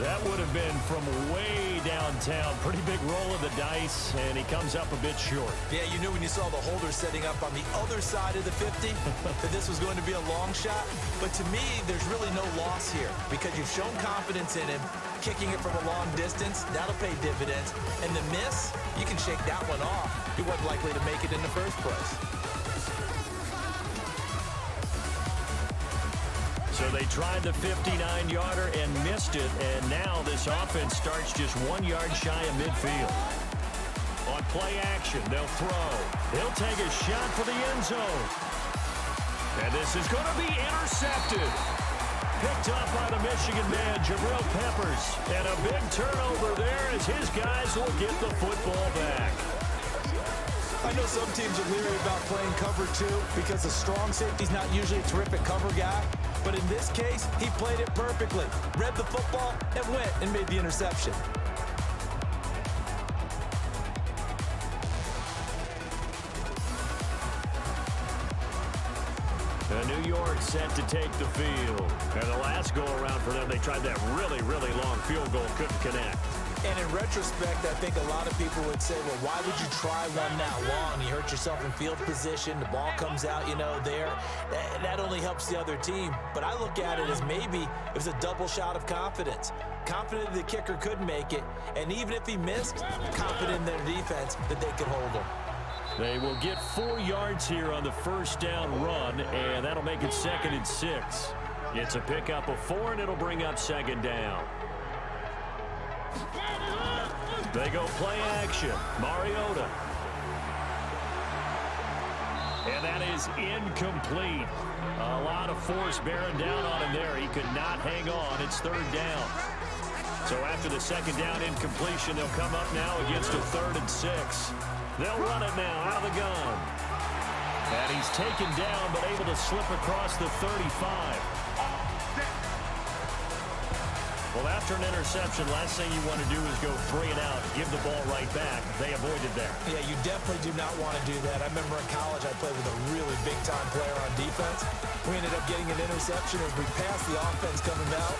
That would have been from way downtown. Pretty big roll of the dice, and he comes up a bit short. Yeah, you knew when you saw the holder setting up on the other side of the 50 that this was going to be a long shot. But to me, there's really no loss here because you've shown confidence in him. Kicking it from a long distance, that'll pay dividends. And the miss, you can shake that one off. He wasn't likely to make it in the first place. So they tried the 59-yarder and missed it, and now this offense starts just 1 yard shy of midfield. On play action, they'll throw. He'll take a shot for the end zone. And this is going to be intercepted. Picked up by the Michigan man, Jabril Peppers. And a big turnover there as his guys will get the football back. I know some teams are leery about playing cover two because the strong safety's not usually a terrific cover guy. But in this case, he played it perfectly. Read the football and went and made the interception. New York set to take the field. And the last go-around for them, they tried that really, really long field goal, couldn't connect. And in retrospect, I think a lot of people would say, well, why would you try one that long? You hurt yourself in field position. The ball comes out, there. That only helps the other team. But I look at it as maybe it was a double shot of confidence. Confident the kicker could make it. And even if he missed, confident in their defense that they could hold him. They will get 4 yards here on the first down run, and that'll make it 2nd and 6. It's a pickup of 4, and it'll bring up 2nd down. They go play action. Mariota. And that is incomplete. A lot of force bearing down on him there. He could not hang on. It's 3rd down. So after the 2nd down incompletion, they'll come up now against a 3rd and 6. They'll run it now out of the gun. And he's taken down but able to slip across the 35. Well, after an interception, last thing you want to do is go 3 and out, give the ball right back. They avoided that. Yeah, you definitely do not want to do that. I remember in college I played with a really big-time player on defense. We ended up getting an interception as we passed the offense coming out.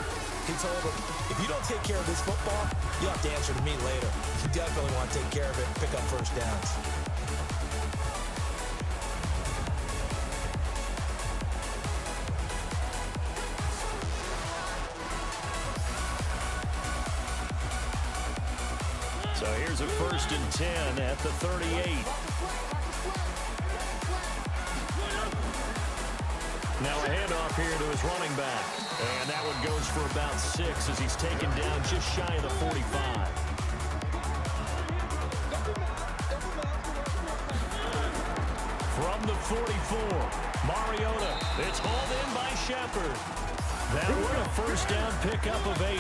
He told him, if you don't take care of this football, you'll have to answer to me later. You definitely want to take care of it and pick up first downs. So here's a 1st and 10 at the 38. Now a handoff here to his running back. And that one goes for about 6 as he's taken down just shy of the 45. From the 44, Mariota. It's hauled in by Shepard. That would a first down pickup of 8.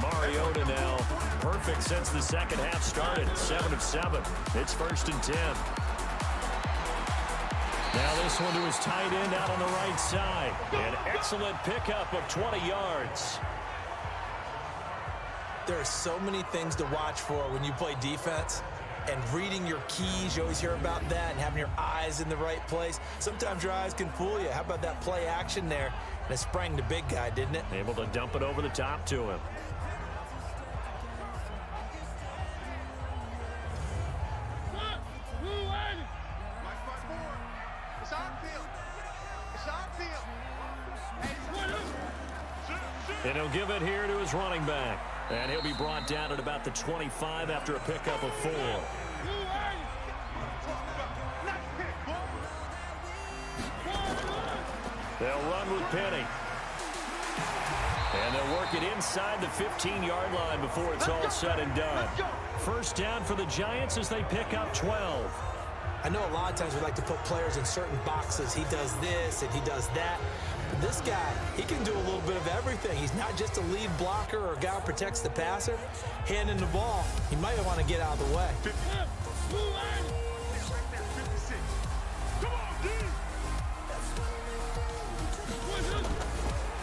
Mariota now perfect since the second half started. 7 of 7. It's 1st and 10. Now this one to his tight end out on the right side. An excellent pickup of 20 yards. There are so many things to watch for when you play defense. And reading your keys, you always hear about that, and having your eyes in the right place. Sometimes your eyes can fool you. How about that play action there? And it sprang the big guy, didn't it? Able to dump it over the top to him. And he'll give it here to his running back. And he'll be brought down at about the 25 after a pickup of 4. They'll run with Penny. And they'll work it inside the 15-yard line before it's all said and done. First down for the Giants as they pick up 12. I know a lot of times we like to put players in certain boxes. He does this and he does that. This guy, he can do a little bit of everything. He's not just a lead blocker or a guy who protects the passer. Handing the ball, he might want to get out of the way. 56. Come on, D.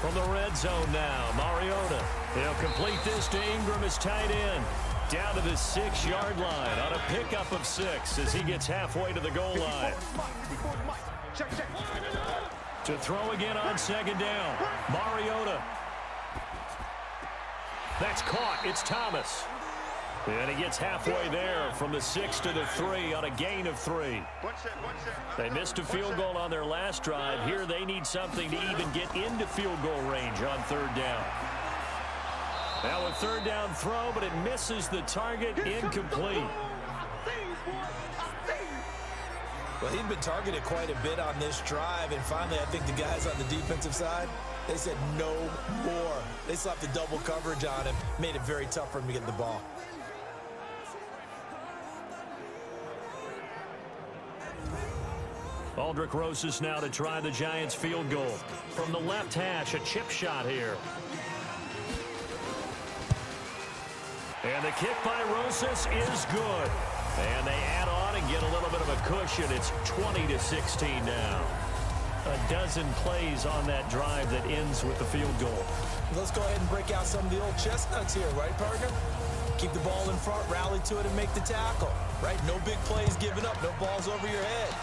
From the red zone now, Mariota. He'll complete this to Ingram, his tight end. Down to the 6-yard line on a pickup of 6 as he gets halfway to the goal line. Check. To throw again on second down, Mariota. That's caught. It's Thomas. And he gets halfway there from the 6 to the 3 on a gain of 3. They missed a field goal on their last drive. Here they need something to even get into field goal range on third down. Now a third down throw, but it misses the target, incomplete. Well, he'd been targeted quite a bit on this drive, and finally I think the guys on the defensive side, they said no more. They slapped the double coverage on him, made it very tough for him to get the ball. Aldrich Rosas now to try the Giants field goal. From the left hash, a chip shot here. And the kick by Rosas is good. And they add on and get a little bit of a cushion. It's 20-16 now. A dozen plays on that drive that ends with the field goal. Let's go ahead and break out some of the old chestnuts here, right, partner? Keep the ball in front, rally to it, and make the tackle, right? No big plays given up, no balls over your head.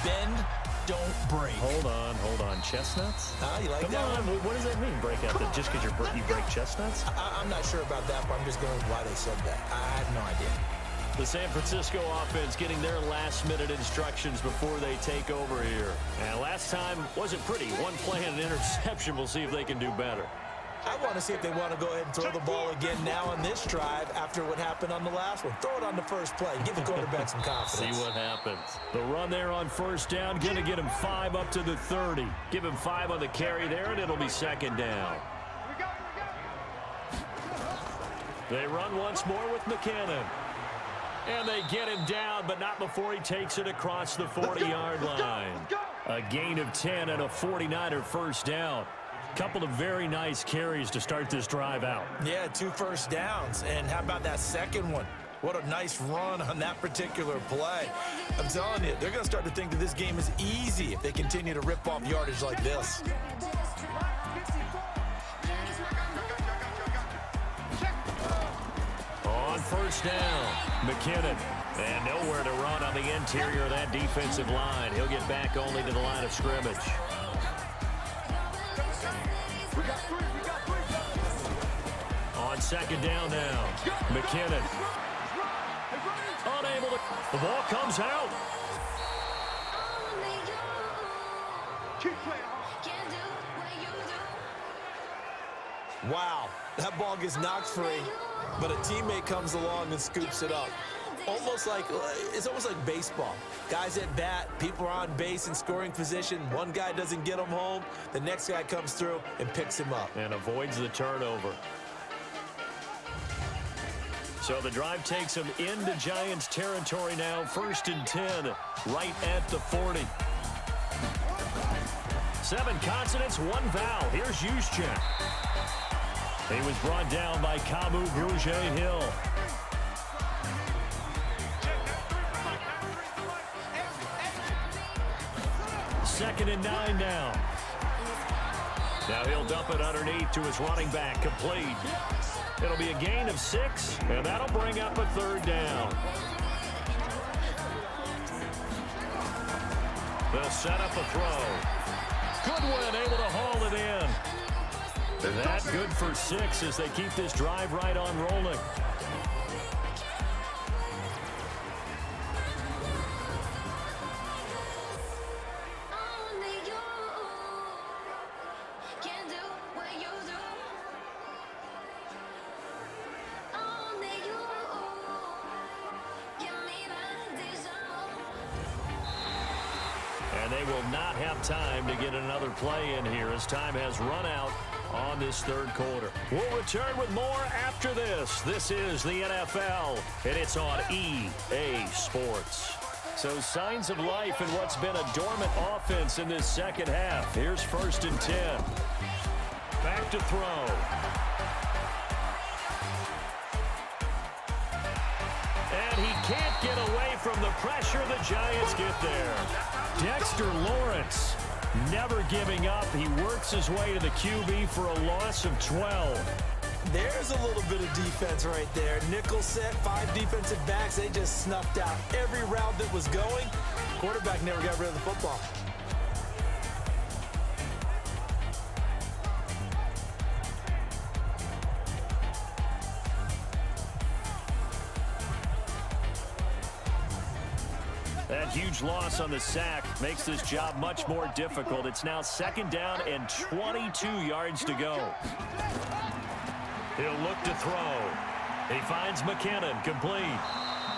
Bend, don't break. Hold on. Chestnuts? You like Come that on, one? what does that mean, break out? Just because you break chestnuts? I'm not sure about that, but I'm just going with why they said that. I have no idea. The San Francisco offense getting their last-minute instructions before they take over here. And last time wasn't pretty. One play and an interception. We'll see if they can do better. I want to see if they want to go ahead and throw the ball again now on this drive after what happened on the last one. Throw it on the first play. Give the quarterback some confidence. See what happens. The run there on first down, going to get him 5 up to the 30. Give him 5 on the carry there, and it'll be second down. They run once more with McKinnon. And they get him down, but not before he takes it across the 40-yard line. A gain of 10 and a 49er first down. Couple of very nice carries to start this drive out. Yeah, 2 first downs. And how about that second one? What a nice run on that particular play. I'm telling you, they're going to start to think that this game is easy if they continue to rip off yardage like this. On first down, McKinnon. And nowhere to run on the interior of that defensive line. He'll get back only to the line of scrimmage. On second down now, McKinnon. Unable to... The ball comes out. Keep playing. Wow, that ball gets knocked free, but a teammate comes along and scoops it up. It's almost like baseball. Guys at bat, people are on base in scoring position. One guy doesn't get him home. The next guy comes through and picks him up. And avoids the turnover. So the drive takes him into Giants territory now. 1st and 10, right at the 40. 7 consonants, 1 vowel. Here's Juszczyk. He was brought down by Kamu Grugier-Hill. Second and 9 now. Now he'll dump it underneath to his running back, complete. It'll be a gain of 6, and that'll bring up a third down. They'll set up a throw. Goodwin able to haul it in. That good for 6 as they keep this drive right on rolling. And they will not have time to get another play in here as time has run out on this third quarter. We'll return with more after this. This is the NFL, and it's on EA Sports. So signs of life in what's been a dormant offense in this second half. Here's 1st and 10. Back to throw. And he can't get away from the pressure. The Giants get there. Dexter Lawrence never giving up. He works his way to the QB for a loss of 12. There's a little bit of defense right there. Nickel set, 5 defensive backs. They just snuffed out every route that was going. Quarterback never got rid of the football. That huge loss on the sack makes this job much more difficult. It's now 2nd down and 22 yards to go. He'll look to throw. He finds McKinnon, complete.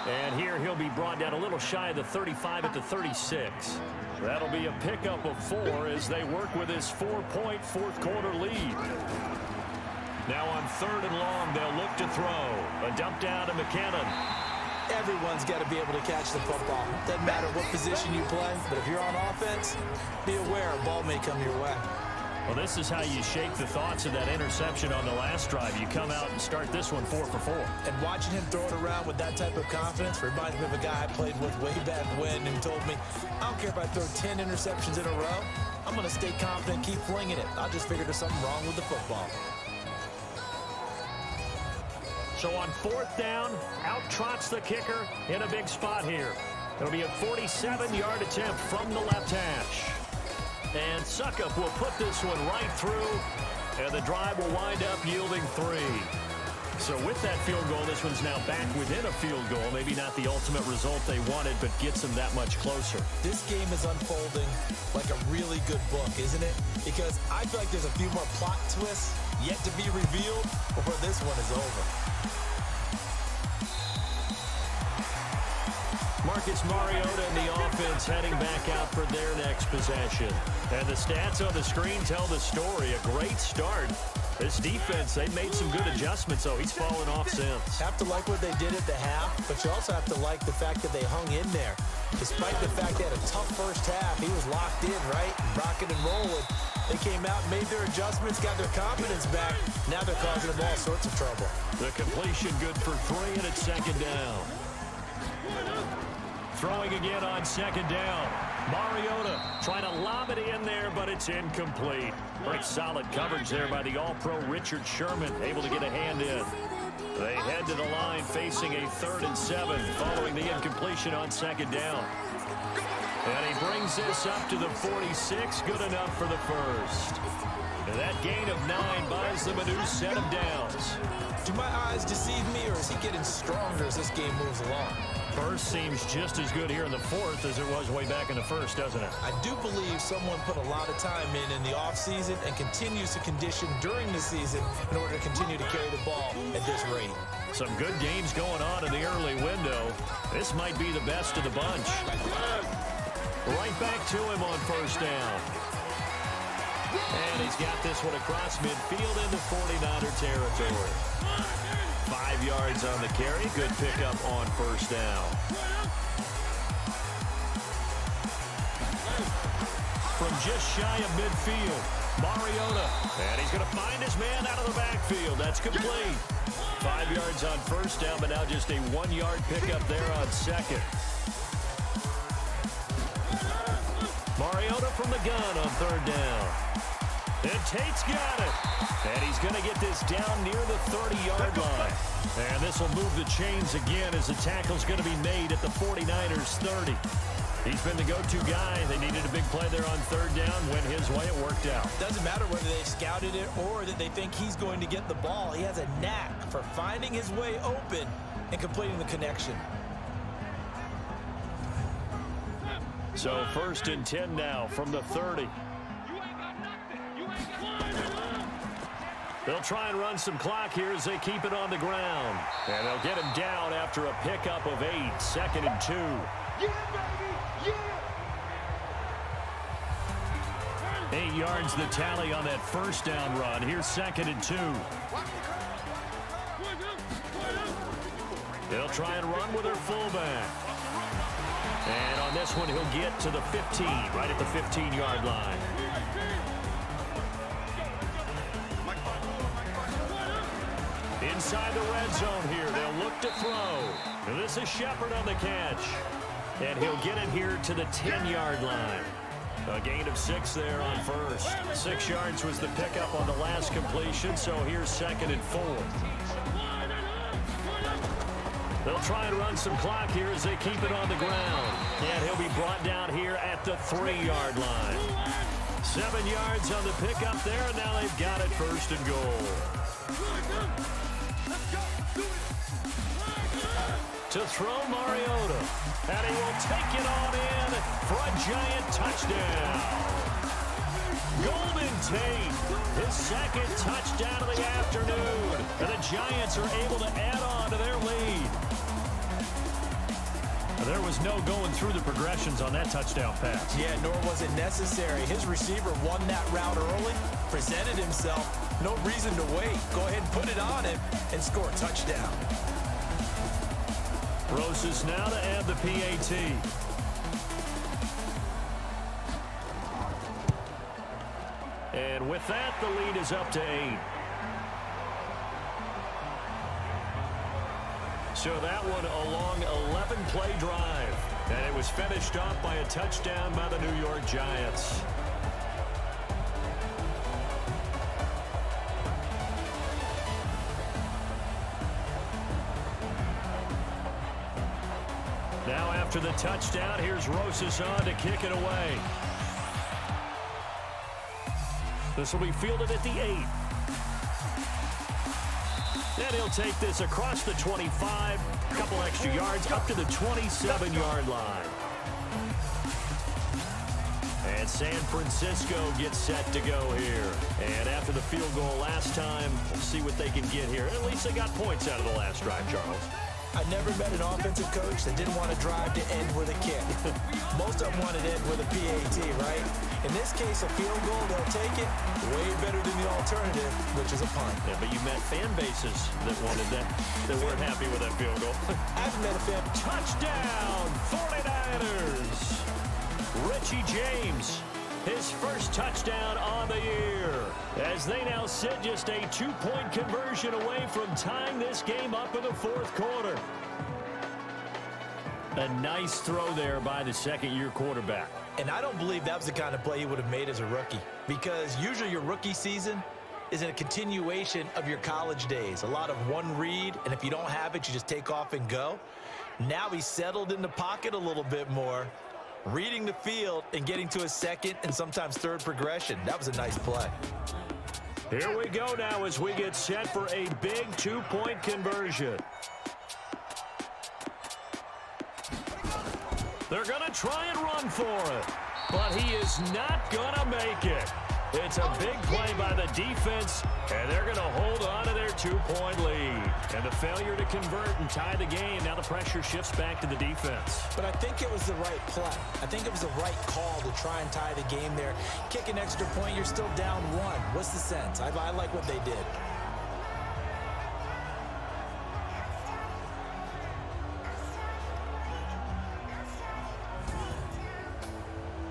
And here he'll be brought down a little shy of the 35 at the 36. That'll be a pickup of 4 as they work with his 4-point fourth-quarter lead. Now on 3rd and long, they'll look to throw. A dump down to McKinnon. Everyone's got to be able to catch the football. Doesn't matter what position you play, but if you're on offense, be aware a ball may come your way. Well, this is how you shake the thoughts of that interception on the last drive. You come out and start this one 4 for 4. And watching him throw it around with that type of confidence reminds me of a guy I played with way back when and told me, I don't care if I throw 10 interceptions in a row. I'm going to stay confident, keep flinging it. I just figured there's something wrong with the football. So on 4th down, out trots the kicker in a big spot here. It'll be a 47-yard attempt from the left hash. And Suckup will put this one right through, and the drive will wind up yielding 3. So with that field goal, this one's now back within a field goal. Maybe not the ultimate result they wanted, but gets them that much closer. This game is unfolding like a really good book, isn't it? Because I feel like there's a few more plot twists yet to be revealed before this one is over. Marcus Mariota and the offense heading back out for their next possession. And the stats on the screen tell the story. A great start. This defense, they made some good adjustments, so he's fallen off since. Have to like what they did at the half, but you also have to like the fact that they hung in there. Despite the fact they had a tough first half, he was locked in, right? Rocking and rolling. They came out, made their adjustments, got their confidence back. Now they're causing them all sorts of trouble. The completion good for 3, and it's 2nd down. Throwing again on 2nd down. Mariota trying to lob it in there, but it's incomplete. Pretty solid coverage there by the All-Pro Richard Sherman, able to get a hand in. They head to the line facing a 3rd and 7 following the incompletion on 2nd down. And he brings this up to the 46, good enough for the first. And that gain of 9 buys them a new set of downs. Do my eyes deceive me, or is he getting stronger as this game moves along? First seems just as good here in the 4th as it was way back in the 1st, doesn't it? I do believe someone put a lot of time in the offseason and continues to condition during the season in order to continue to carry the ball at this rate. Some good games going on in the early window. This might be the best of the bunch. Right back to him on 1st down. And he's got this one across midfield into 49er territory. 5 yards on the carry. Good pickup on 1st down. From just shy of midfield, Mariota. And he's going to find his man out of the backfield. That's complete. 5 yards on 1st down, but now just a 1-yard pickup there on 2nd. Mariota from the gun on 3rd down. And Tate's got it. And he's going to get this down near the 30-yard line. And this will move the chains again as the tackle's going to be made at the 49ers 30. He's been the go-to guy. They needed a big play there on 3rd down. Went his way. It worked out. Doesn't matter whether they scouted it or that they think he's going to get the ball. He has a knack for finding his way open and completing the connection. So 1st and 10 now from the 30. They'll try and run some clock here as they keep it on the ground. And they'll get him down after a pickup of 8. 2nd and 2. Yeah, baby! Yeah! 8 yards the tally on that 1st down run. Here's 2nd and 2. They'll try and run with their fullback. And this one, he'll get to the 15, right at the 15-yard line. Inside the red zone here, they'll look to throw. And this is Shepard on the catch. And he'll get it here to the 10-yard line. A gain of 6 there on first. 6 yards was the pickup on the last completion, so here's 2nd and 4. They'll try and run some clock here as they keep it on the ground. And he'll be brought down here at the 3-yard line. 7 yards on the pickup there, and now they've got it 1st and goal. To throw Mariota, and he will take it on in for a giant touchdown. Golden Tate, his 2nd touchdown of the afternoon, and the Giants are able to add on to their lead. There was no going through the progressions on that touchdown pass. Yeah, nor was it necessary. His receiver won that route early, presented himself, no reason to wait. Go ahead and put it on him and score a touchdown. Roses now to add the PAT. And with that, the lead is up to 8. So that one a long 11-play drive. And it was finished off by a touchdown by the New York Giants. Now after the touchdown, here's Rosas on to kick it away. This will be fielded at the 8. And he'll take this across the 25, a couple extra yards, up to the 27-yard line. And San Francisco gets set to go here. And after the field goal last time, we'll see what they can get here. At least they got points out of the last drive, Charles. I never met an offensive coach that didn't want to drive to end with a kick. Most of them wanted to end with a PAT, right? In this case, a field goal, they'll take it way better than the alternative, which is a punt. Yeah, but you met fan bases that wanted that weren't happy with that field goal. I've met a fan. Touchdown, 49ers! Richie James, his first touchdown on the year, as they now sit just a 2-point conversion away from tying this game up in the 4th quarter. A nice throw there by the second-year quarterback. And I don't believe that was the kind of play he would have made as a rookie, because usually your rookie season is a continuation of your college days. A lot of one read, and if you don't have it, you just take off and go. Now he's settled in the pocket a little bit more, reading the field and getting to a second and sometimes third progression. That was a nice play. Here we go now as we get set for a big 2-point conversion. They're going to try and run for it, but he is not going to make it. It's a big play by the defense, and they're going to hold on to their 2-point lead. And the failure to convert and tie the game, now the pressure shifts back to the defense. But I think it was the right play. I think it was the right call to try and tie the game there. Kick an extra point, you're still down 1. What's the sense? I like what they did.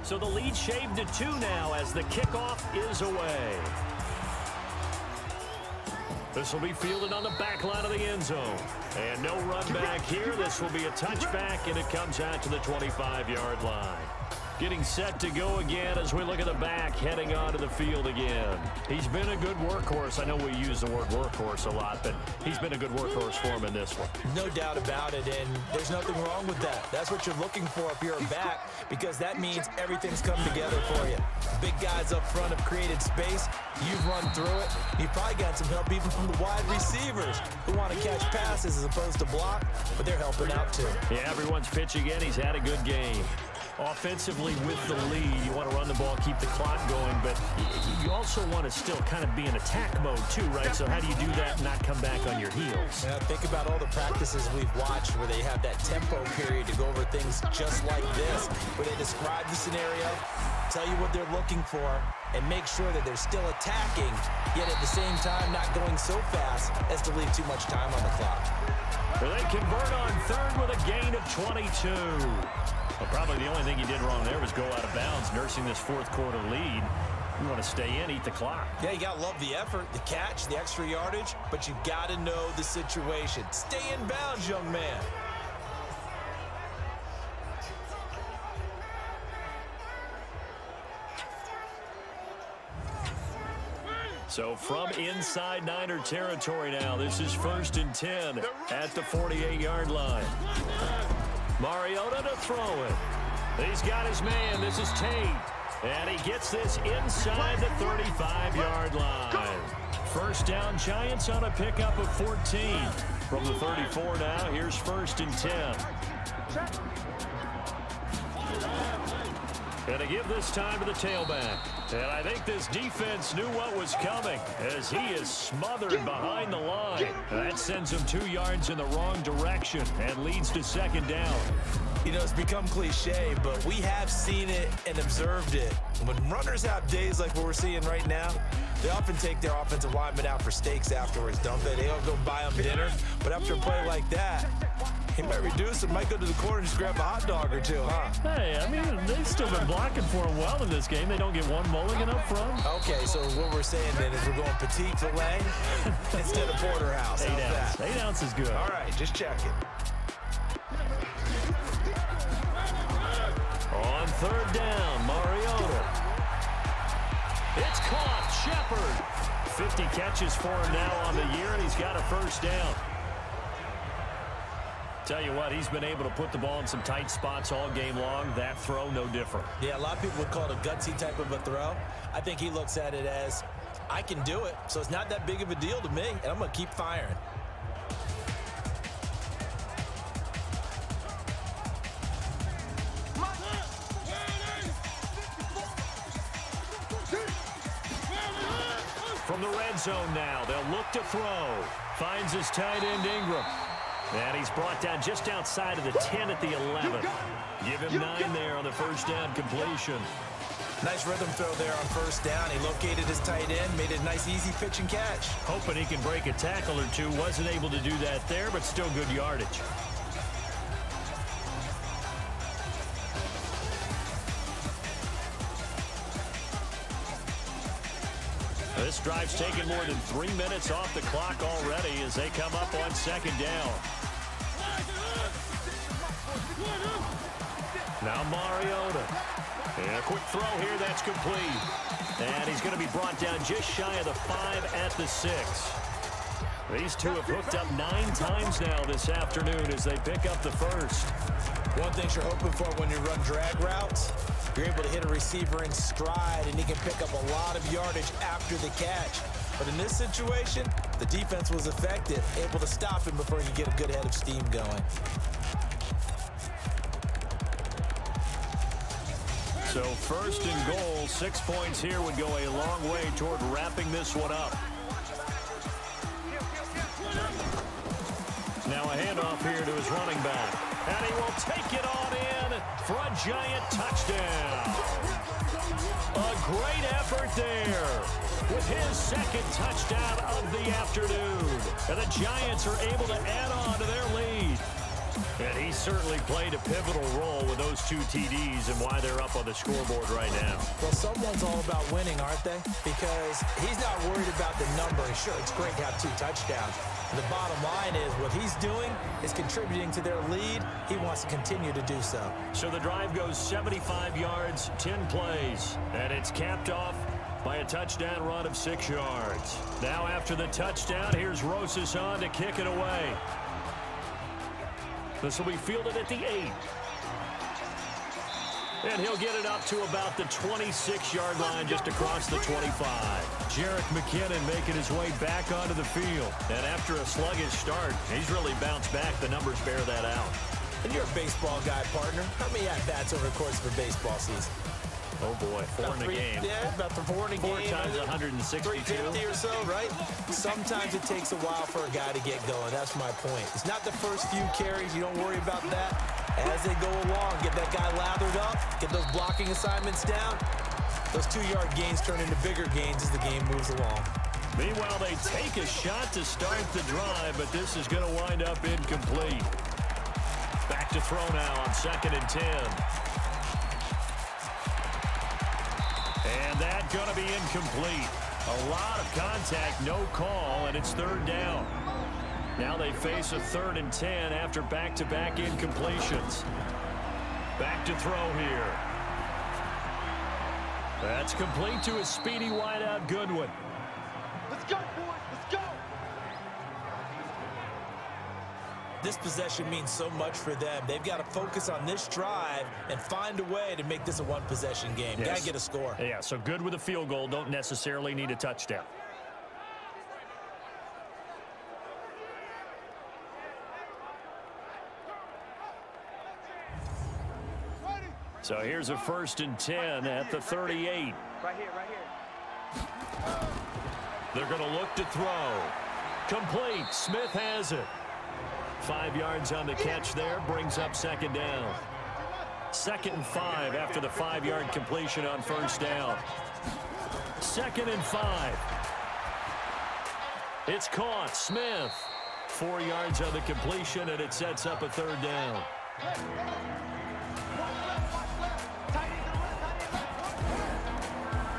So the lead shaved to 2 now as the kickoff is away. This will be fielded on the back line of the end zone. And no run back here. This will be a touchback, and it comes out to the 25-yard line. Getting set to go again as we look at the back, heading onto the field again. He's been a good workhorse. I know we use the word workhorse a lot, but he's been a good workhorse for him in this one. No doubt about it, and there's nothing wrong with that. That's what you're looking for if you're a back, because that means everything's come together for you. Big guys up front have created space. You've run through it. You've probably got some help even from the wide receivers who want to catch passes as opposed to block, but they're helping out too. Yeah, everyone's pitching in. He's had a good game. Offensively with the lead, you want to run the ball, keep the clock going, but you also want to still kind of be in attack mode too, right? So how do you do that and not come back on your heels? Now think about all the practices we've watched where they have that tempo period to go over things just like this, where they describe the scenario, tell you what they're looking for, and make sure that they're still attacking, yet at the same time not going so fast as to leave too much time on the clock. Well, they convert on third with a gain of 22. Well, probably the only thing he did wrong there was go out of bounds, nursing this fourth quarter lead. You want to stay in, eat the clock. Yeah, you got to love the effort, the catch, the extra yardage, but you got to know the situation. Stay in bounds, young man. So from inside Niner territory now, this is 1st and 10 at the 48-yard line. Mariota to throw it. He's got his man. This is Tate. And he gets this inside the 35-yard line. First down, Giants on a pickup of 14. From the 34 now, here's 1st and 10. And to give this time to the tailback. And I think this defense knew what was coming as he is smothered behind the line. That sends him 2 yards in the wrong direction and leads to 2nd down. You know, it's become cliche, but we have seen it and observed it. When runners have days like what we're seeing right now, they often take their offensive linemen out for steaks afterwards, don't they? They don't go buy them dinner. But after a play like that, he might reduce it, might go to the corner and just grab a hot dog or two, huh? Hey, I mean, they've still been blocking for him well in this game. They don't get one mulligan up front. Okay, so what we're saying then is we're going petite filet instead of porterhouse. 8 ounce. 8 ounce is good. All right, just checking. On 3rd down, Mariota. It's caught. Shepard. 50 catches for him now on the year, and he's got a 1st down. Tell you what, he's been able to put the ball in some tight spots all game long. That throw, no different. Yeah, a lot of people would call it a gutsy type of a throw. I think he looks at it as, I can do it, so it's not that big of a deal to me, and I'm going to keep firing. From the red zone now, they'll look to throw. Finds his tight end, Ingram. And he's brought down just outside of the 10 at the 11. Give him 9 there on the 1st down completion. Nice rhythm throw there on 1st down. He located his tight end, made a nice easy pitch and catch. Hoping he can break a tackle or two. Wasn't able to do that there, but still good yardage. This drive's taken more than 3 minutes off the clock already as they come up on 2nd down. Now Mariota. And a quick throw here that's complete. And he's going to be brought down just shy of the 5 at the 6. These two have hooked up 9 times now this afternoon as they pick up the 1st. One thing you're hoping for when you run drag routes, you're able to hit a receiver in stride, and he can pick up a lot of yardage after the catch. But in this situation, the defense was effective, able to stop him before he could get a good head of steam going. So 1st and goal, 6 points here would go a long way toward wrapping this one up. Now a handoff here to his running back. And he will take it on in for a Giant touchdown. A great effort there with his 2nd touchdown of the afternoon. And the Giants are able to add on to their lead. And he certainly played a pivotal role with those 2 TDs and why they're up on the scoreboard right now. Well, someone's all about winning, aren't they? Because he's not worried about the number. Sure, it's great to have 2 touchdowns. The bottom line is what he's doing is contributing to their lead. He wants to continue to do so. So the drive goes 75 yards, 10 plays, and it's capped off by a touchdown run of 6 yards. Now after the touchdown, here's Rosas on to kick it away. This will be fielded at the 8. And he'll get it up to about the 26-yard line just across the 25. Jerick McKinnon making his way back onto the field. And after a sluggish start, he's really bounced back. The numbers bear that out. And you're a baseball guy, partner. How many at-bats over the course of a baseball season? Oh, boy, 4 in a game. Yeah, about 4 in a game. 4 times 162. 350 or so, right? Sometimes it takes a while for a guy to get going. That's my point. It's not the first few carries. You don't worry about that. As they go along, get that guy lathered up, get those blocking assignments down. Those 2-yard gains turn into bigger gains as the game moves along. Meanwhile, they take a shot to start the drive, but this is going to wind up incomplete. Back to throw now on 2nd and 10. And that's going to be incomplete. A lot of contact, no call, and it's 3rd down. Now they face a 3rd and 10 after back-to-back incompletions. Back to throw here. That's complete to a speedy wideout Goodwin. Let's go, boys. Let's go. This possession means so much for them. They've got to focus on this drive and find a way to make this a one-possession game. Yes. Got to get a score. Yeah, so good with a field goal. Don't necessarily need a touchdown. So here's a 1st and 10 at the 38. Right here. They're going to look to throw. Complete. Smith has it. 5 yards on the catch there. Brings up 2nd down. 2nd and 5 after the 5-yard completion on 1st down. 2nd and 5. It's caught. Smith. 4 yards on the completion, and it sets up a 3rd down.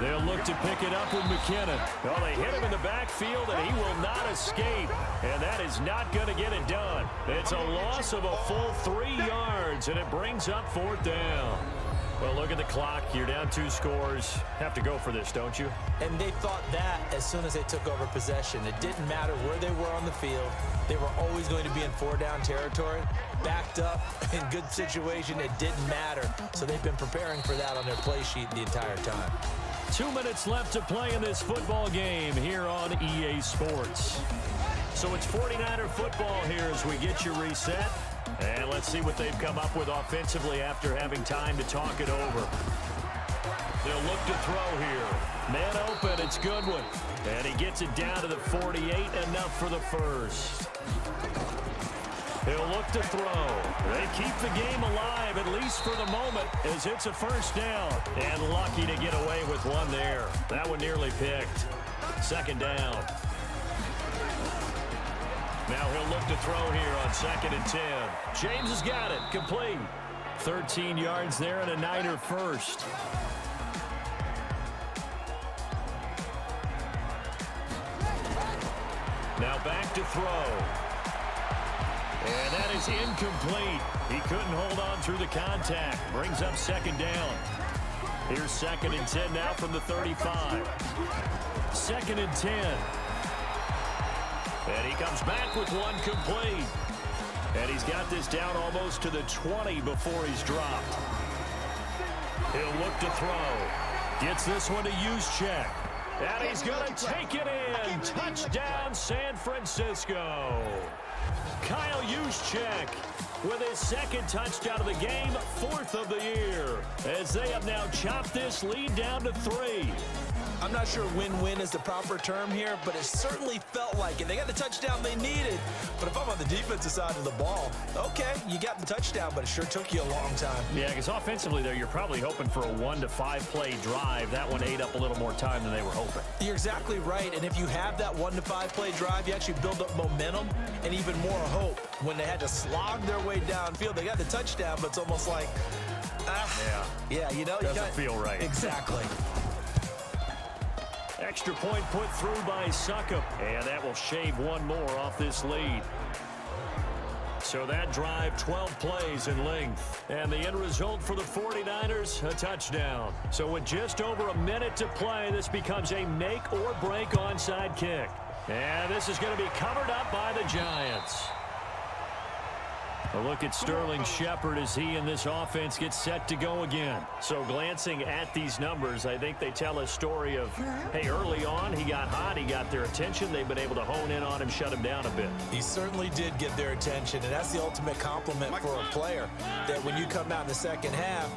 They'll look to pick it up with McKinnon. Well, they hit him in the backfield, and he will not escape. And that is not going to get it done. It's a loss of a full 3 yards, and it brings up 4th down. Well, look at the clock. You're down 2 scores. Have to go for this, don't you? And they thought that as soon as they took over possession. It didn't matter where they were on the field. They were always going to be in 4-down territory. Backed up, in good situation, it didn't matter. So they've been preparing for that on their play sheet the entire time. 2 minutes left to play in this football game here on EA Sports. So it's 49er football here as we get you reset. And let's see what they've come up with offensively after having time to talk it over. They'll look to throw here. Man open, it's Goodwin. And he gets it down to the 48, enough for the first. He'll look to throw. They keep the game alive, at least for the moment, as it's a 1st down. And lucky to get away with one there. That one nearly picked. 2nd down. Now he'll look to throw here on 2nd and 10. James has got it. Complete. 13 yards there and a Niner first. Now back to throw. And that is incomplete. He couldn't hold on through the contact. Brings up 2nd down. Here's 2nd and 10 now from the 35. 2nd and 10. And he comes back with one complete. And he's got this down almost to the 20 before he's dropped. He'll look to throw. Gets this one to use check. And he's going to take it in. Touchdown, San Francisco. Kyle Juszczyk with his 2nd touchdown of the game, 4th of the year, as they have now chopped this lead down to 3. I'm not sure win-win is the proper term here, but it certainly felt like it. They got the touchdown they needed, but if I'm on the defensive side of the ball, okay, you got the touchdown, but it sure took you a long time. Yeah, because offensively there, you're probably hoping for a 1 to 5 play drive. That one ate up a little more time than they were hoping. You're exactly right, and if you have that 1 to 5 play drive, you actually build up momentum and even more hope. When they had to slog their way downfield, they got the touchdown, but it's almost like, yeah, you know, doesn't feel right. Exactly. Extra point put through by Succop, and that will shave one more off this lead. So that drive, 12 plays in length. And the end result for the 49ers, a touchdown. So with just over a minute to play, this becomes a make or break onside kick. And this is going to be covered up by the Giants. A look at Sterling Shepard as he and this offense gets set to go again. So glancing at these numbers, I think they tell a story of, hey, early on he got hot, he got their attention. They've been able to hone in on him, shut him down a bit. He certainly did get their attention, and that's the ultimate compliment for a player, that when you come out in the second half,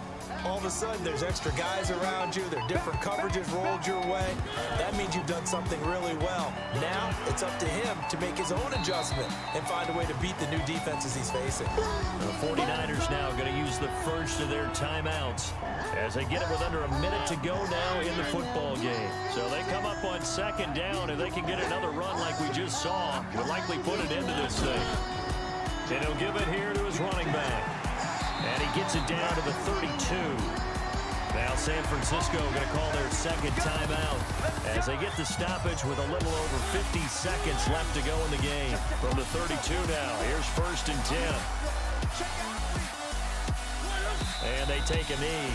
all of a sudden there's extra guys around you, there are different coverages rolled your way. That means you've done something really well. Now it's up to him to make his own adjustment and find a way to beat the new defenses he's facing. The 49ers now going to use the first of their timeouts as they get it with under a minute to go now in the football game. So they come up on 2nd down, and they can get another run like we just saw. Would likely put it into this thing. And he'll give it here to his running back. And he gets it down to the 32. Now San Francisco going to call their second timeout as they get the stoppage with a little over 50 seconds left to go in the game. From the 32 now, here's 1st and 10. And they take a knee.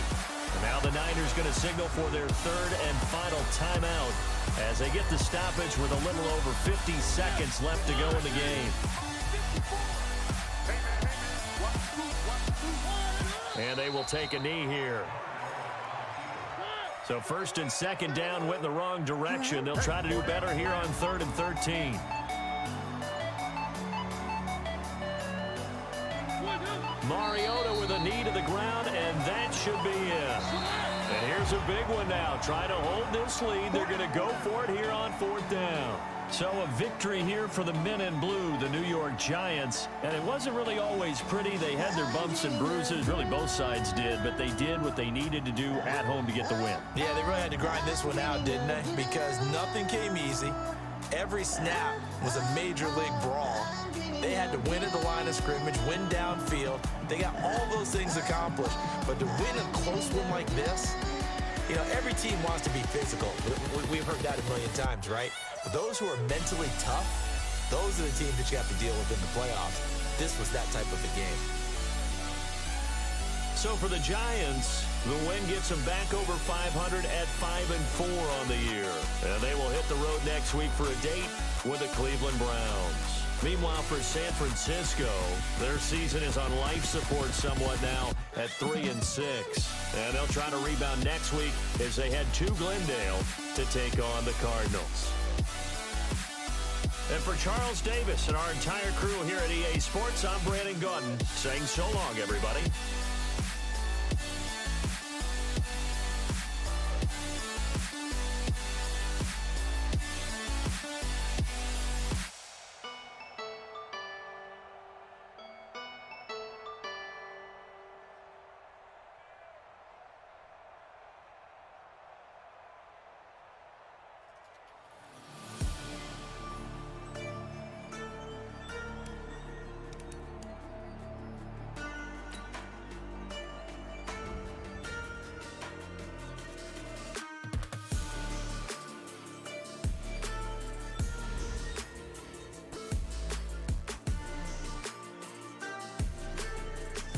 And now the Niners going to signal for their 3rd and final timeout as they get the stoppage with a little over 50 seconds left to go in the game. And they will take a knee here. So 1st and 2nd down went in the wrong direction. They'll try to do better here on 3rd and 13. Mariota with a knee to the ground, and that should be it. And here's a big one now. Trying to hold this lead. They're going to go for it here on 4th down. So a victory here for the men in blue, the New York Giants. And it wasn't really always pretty. They had their bumps and bruises. Really, both sides did. But they did what they needed to do at home to get the win. Yeah, they really had to grind this one out, didn't they? Because nothing came easy. Every snap was a major league brawl. They had to win at the line of scrimmage, win downfield. They got all those things accomplished. But to win a close one like this, you know, every team wants to be physical. We've heard that a million times, right? But those who are mentally tough, those are the teams that you have to deal with in the playoffs. This was that type of a game. So for the Giants, the win gets them back over 500 at 5-4 on the year. And they will hit the road next week for a date with the Cleveland Browns. Meanwhile, for San Francisco, their season is on life support somewhat now at 3-6. And they'll try to rebound next week as they head to Glendale to take on the Cardinals. And for Charles Davis and our entire crew here at EA Sports, I'm Brandon Gaudin saying so long, everybody.